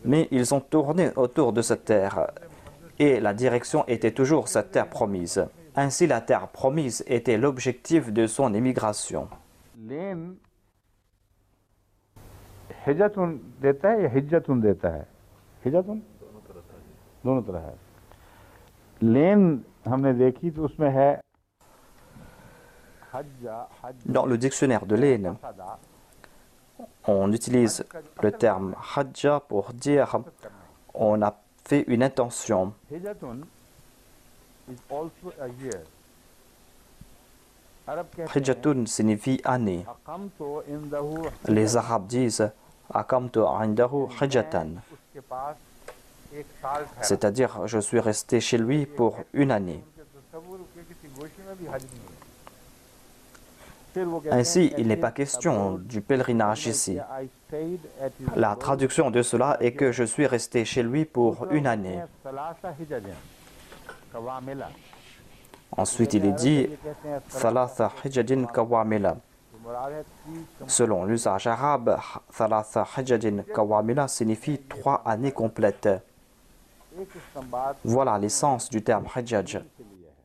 Mais ils ont tourné autour de cette terre et la direction était toujours cette terre promise. Ainsi, la terre promise était l'objectif de son émigration. लेन हिजतुन देता है या हिज्जतुन देता है? हिजतुन दोनों तरह है। लेन हमने देखी तो उसमें है Dans le dictionnaire de l'Ain, on utilise le terme hajja pour dire on a fait une intention. हिजतुन is also a year. अरब कहते हैं Hijjatun signifie année. अक़मतु इंदहु Les Arabes disent Akamtu indahu hijjatan, उसके पास एक साल ठहरा। c'est-à-dire je suis resté chez lui pour une année. उनके तसव्वुर के किसी गोशी में भी हज नहीं है। फिर वो कहते हैं Ainsi, il n'est pas question du pèlerinage ici. I stayed at his La traduction de cela est que je suis resté chez lui pour une année. सलासा हिजजन कवामिला। Ensuite, il est dit Thalatha hijjadin kawamila. मुराद है 30 Selon l'usage arabe, Thalatha hijjadin kawamila signifie 3 années complètes. एक इस्तेमाल Voilà l'essence du terme hijjaj. के लिए है।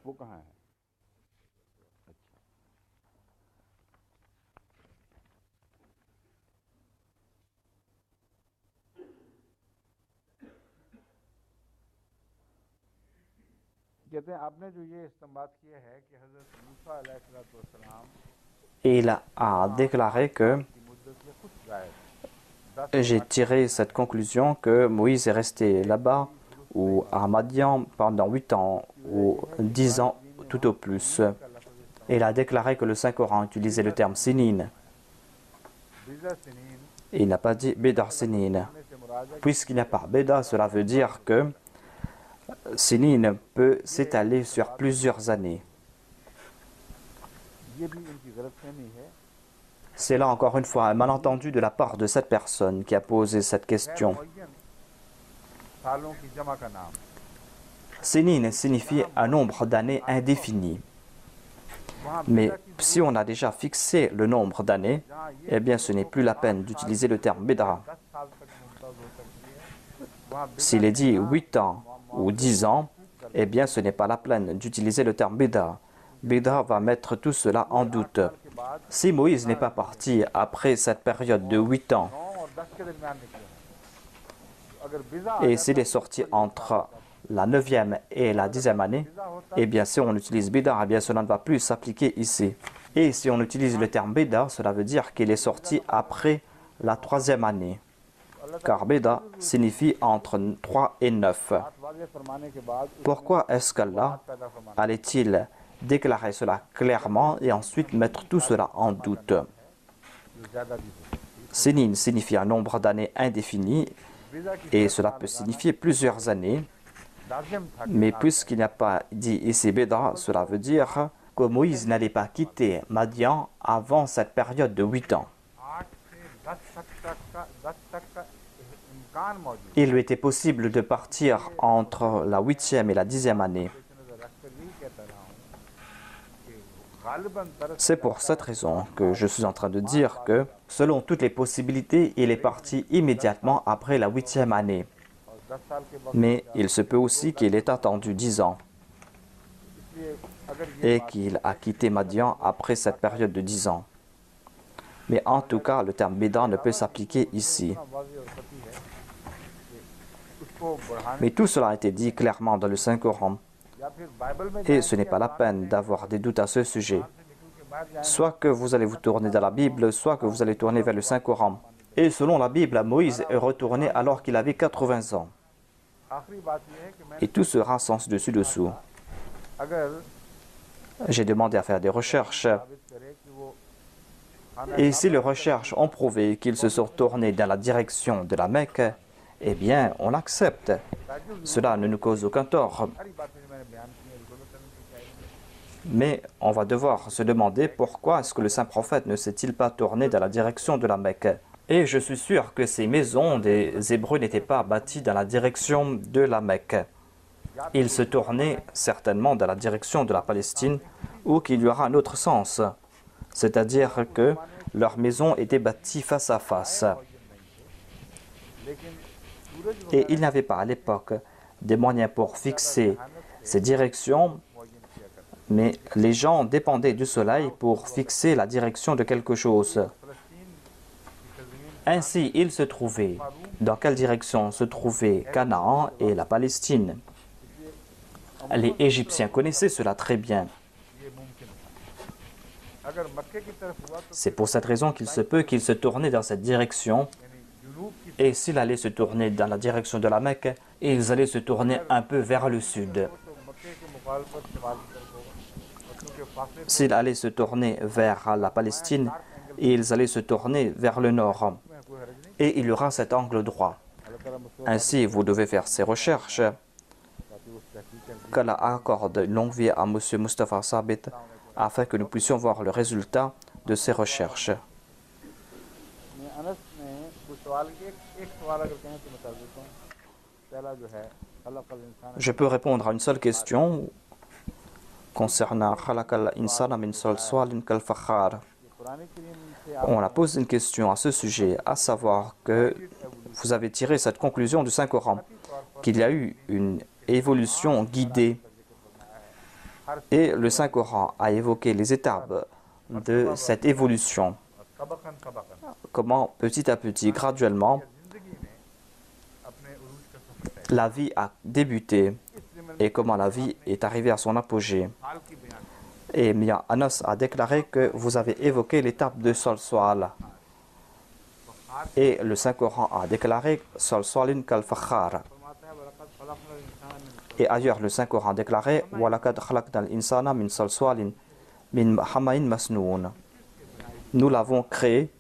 वो कहाँ है? कहते हैं आपने जो ये इस्तेमाल किया है कि हज़रत मूसा अलैहिस्सलाम Et il a déclaré que की मुद्दत से खुद गायब j'ai tiré cette conclusion que Moïse est resté là-bas ou à Madian pendant 8 ans ou 10 ans tout au plus. Et il a déclaré que le Saint-Coran utilisait le terme sinin. बिज़ा सिनीन Et il n'a pas dit Beda sinin. से मुराद है Puisqu'il n'y a pas Beda, cela veut dire que sinin peut s'étaler sur plusieurs années. ये भी इनकी गलतफहमी है। C'est là encore une fois un malentendu de la part de cette personne qui a posé cette question. मुअय्यन सालों की जमा का नाम। Sinin signifie un nombre d'années indéfini. वहाँ Mais si on a déjà fixé le nombre d'années, जहाँ ये eh bien ce n'est plus la peine d'utiliser le terme Beda. 10 साल तक मुमताज़ हो सकती है, वहाँ S'il est dit 8 ans ou 10 ans, eh bien ce n'est pas la peine d'utiliser le terme Beda. Beda va mettre tout cela en doute. के बाद Si Moïse n'est pas parti après cette période de 8 ans 9 और 10 के दरमियान निकले हैं। अगर बिज़ा et s'il est sorti entre la 9e et la 10e année, eh bien si on utilise Beda, eh bien cela ne va plus s'appliquer ici. Et si on utilise le terme Beda, cela veut dire qu'il est sorti après la 3e année. Car Beda signifie entre 3 et 9. बात वाज़ेह फरमाने के बाद Pourquoi est-ce qu'Allah पैदा फरमाना allait-il déclarer cela clairement et ensuite mettre tout cela en doute? जो ज़्यादा भी हो। Sinin signifie un nombre d'années indéfini बिज़ा की et cela peut signifier plusieurs années. लाज़िम था कि Mais puisqu'il n'y a pas dit ici Beda, cela veut dire que Moïse n'allait pas quitter Madian avant cette période de 8 ans. 8 से 10 तक का इम्कान मौजूद Il lui était possible de partir entre la 8e et la 10e année. नज़र रखकर यही कहता रहा हूँ कि गालिबन तरस C'est pour cette raison que je suis en train de dire que, selon toutes les possibilités, il est parti immédiatement après la 8e année. और 10 साल के बाद Mais il se peut aussi qu'il ait attendu 10 ans इसलिए अगर ये et qu'il a quitté Madian après cette période de 10 ans. Mais en tout cas, le terme Beda ne peut s'appliquer ici. इतना वाज़ेह और सती है कि उसको बढ़ाने Mais tout cela a été dit clairement dans le Saint-Coran. या फिर बाइबल में Et ce n'est pas la peine d'avoir des doutes à ce sujet. निकल के बाहर जाएं Soit que vous allez vous tourner dans la Bible, soit que vous allez tourner vers le Saint-Coran. Et selon la Bible, Moïse est retourné alors qu'il avait 80 ans. आखिरी बात यह है कि मैं Et tout sera sens dessus-dessous. अगर J'ai demandé à faire des recherches. साबित करे कि वो खाना Et si les recherches ont prouvé qu'ils se sont tournés dans la direction de la Mecque, eh bien, on l'accepte. Cela ne nous cause aucun tort. Mais on va devoir se demander pourquoi est-ce que le saint prophète ne s'est-il pas tourné dans la direction de la Mecque. Et je suis sûr que ces maisons des Hébreux n'étaient pas bâties dans la direction de la Mecque. Ils se tournaient certainement dans la direction de la Palestine, ou qu'il y aura un autre sens. C'est-à-dire que leurs maisons étaient bâties face à face. Et il n'y avait pas à l'époque des moyens pour fixer ces directions, mais les gens dépendaient du soleil pour fixer la direction de quelque chose. Ainsi, ils se trouvaient. Dans quelle direction se trouvaient Canaan et la Palestine? Les Égyptiens connaissaient cela très bien. C'est pour cette raison qu'il se peut qu'ils se tournaient dans cette direction. Et s'il allait se tourner dans la direction de la Mecque, ils allaient se tourner un peu vers le sud. S'il allait se tourner vers la Palestine, ils allaient se tourner vers le nord. Et il y aura cet angle droit. Ainsi, vous devez faire ces recherches. Qu'Allah accorde une longue vie à M. Mustafa Sabit afin que nous puissions voir le résultat de ces recherches. Je peux répondre à une seule question concernant Khalaqal insana min salsalin kal fakhar. On a posé une question à ce sujet, à savoir que vous avez tiré cette conclusion du Saint-Coran, qu'il y a eu une évolution guidée. Et le Saint-Coran a évoqué les étapes de cette évolution. Comment petit à petit, graduellement, la vie a débuté et comment la vie est arrivée à son apogée. Et Mia Anas a déclaré que vous avez évoqué l'étape de Salsal. Et le Saint-Coran a déclaré Salsalin kal fakhar. Et ailleurs, le Saint-Coran a déclaré Walakad khalaqnal insana min salsalin min hamain masnoun. Nous l'avons créé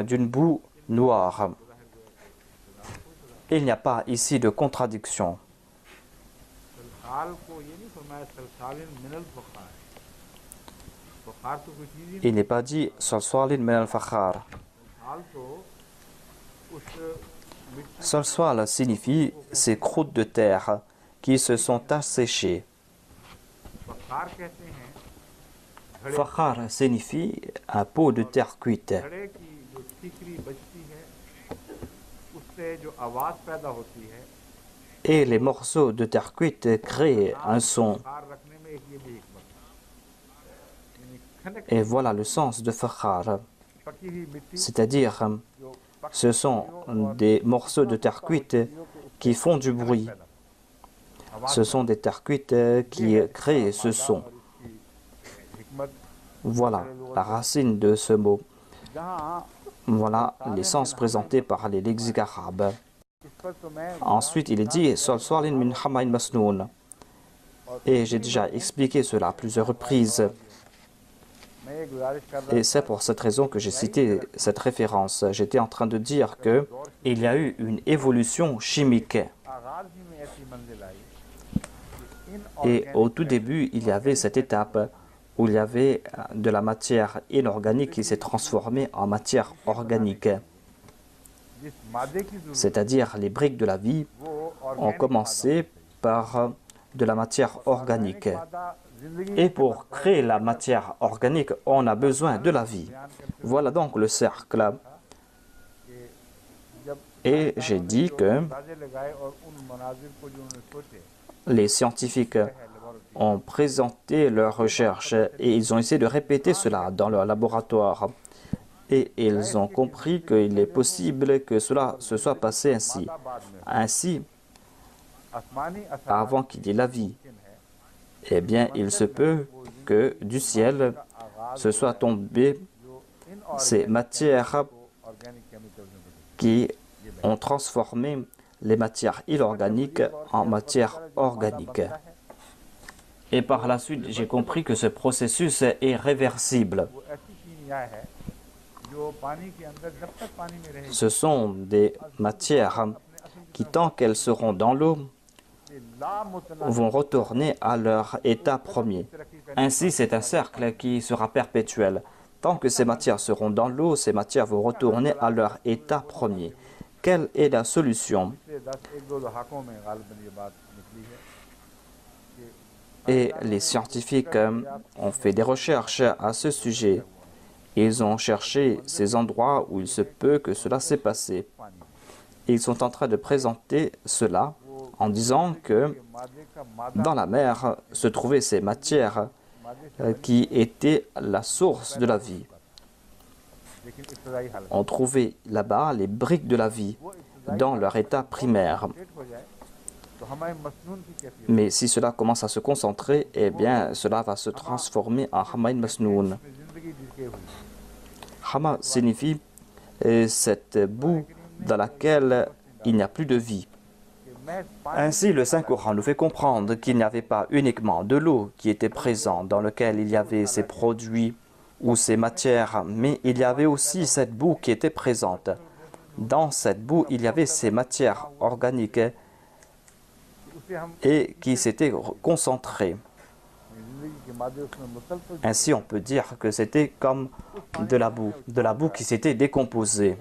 d'une boue noire. Il n'y a pas ici de contradiction. Il n'est pas dit Salsalin min al-fakhar. Salsal signifie ces croûtes de terre qui se sont asséchées. Fakhar signifie un pot de terre cuite. Et les morceaux de terre cuite créent un son. Et voilà le sens de fakhar. C'est-à-dire, ce sont des morceaux de terre cuite qui font du bruit. Ce sont des terres cuites qui créent ce son. Voilà la racine de ce mot. Voilà les sens présentés par les lexiques arabes. Ensuite, il est dit Salsalin min hamain masnoun. Et j'ai déjà expliqué cela à plusieurs reprises. Et c'est pour cette raison que j'ai cité cette référence. J'étais en train de dire qu'il y a eu une évolution chimique. Et au tout début, il y avait cette étape où il y avait de la matière inorganique qui s'est transformée en matière organique. C'est-à-dire les briques de la vie ont commencé par de la matière organique. Et pour créer la matière organique, on a besoin de la vie. Voilà donc le cercle. Et j'ai dit que les scientifiques ont présenté leurs recherches et ils ont essayé de répéter cela dans leur laboratoire. Et ils ont compris qu'il est possible que cela se soit passé ainsi. Ainsi, avant qu'il y ait la vie, eh bien, il se peut que du ciel se soient tombées ces matières qui ont transformé les matières inorganiques en matière organique. Et par la suite, j'ai compris que ce processus est réversible. जो पानी के अंदर जब तक पानी में रहेगी Ce sont des matières qui, tant qu'elles seront dans l'eau, vont retourner à leur état premier. Ainsi, c'est un cercle qui sera perpétuel. Tant que ces matières seront dans l'eau, ces matières vont retourner à leur état premier. Quelle est la solution? Et les scientifiques ont fait des recherches à ce sujet. Ils ont cherché ces endroits où il se peut que cela s'est passé. Ils sont en train de présenter cela en disant que dans la mer se trouvaient ces matières qui étaient la source de la vie. On trouvait là-bas les briques de la vie dans leur état primaire. Mais si cela commence à se concentrer, eh bien, cela va se transformer en Hamaïn Masnoun. Hama signifie cette boue dans laquelle il n'y a plus de vie. Ainsi, le Saint-Coran nous fait comprendre qu'il n'y avait pas uniquement de l'eau qui était présente, dans laquelle il y avait ces produits ou ces matières, mais il y avait aussi cette boue qui était présente. Dans cette boue, il y avait ces matières organiques et qui s'étaient concentrées. Ainsi, on peut dire que c'était comme de la boue qui s'était décomposée.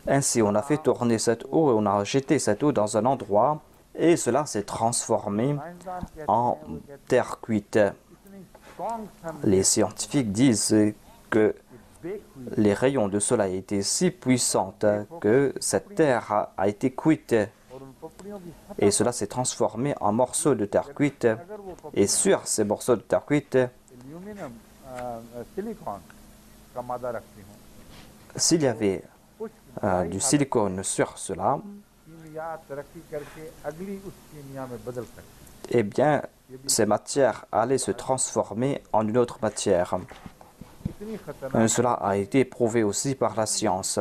Ainsi, on a fait tourner cette eau et on a jeté cette eau dans un endroit et cela s'est transformé en terre cuite. Les scientifiques disent que les rayons de soleil étaient si puissants que cette terre a été cuite et cela s'est transformé en morceaux de terre cuite. Et sur ces morceaux de terre cuite, s'il y avait du silicone sur cela, eh bien, ces matières allaient se transformer en une autre matière. Cela a été prouvé aussi par la science.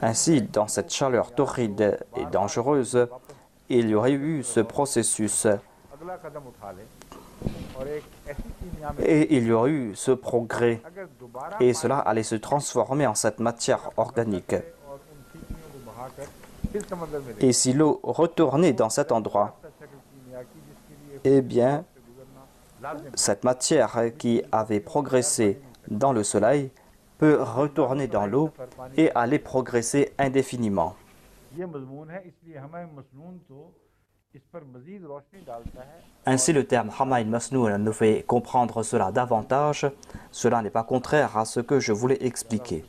Ainsi, dans cette chaleur torride et dangereuse, il y aurait eu ce processus et il y aurait eu ce progrès et cela allait se transformer en cette matière organique. Et si l'eau retournait dans cet endroit, eh bien, cette matière qui avait progressé dans le soleil peut retourner dans l'eau et aller progresser indéfiniment. Ainsi, le terme Hamaïn Masnoun nous fait comprendre cela davantage. Cela n'est pas contraire à ce que je voulais expliquer.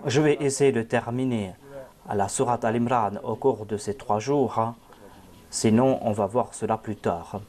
Je vais essayer de terminer la sourate Al-Imran au cours de ces 3 jours. Sinon, on va voir cela plus tard.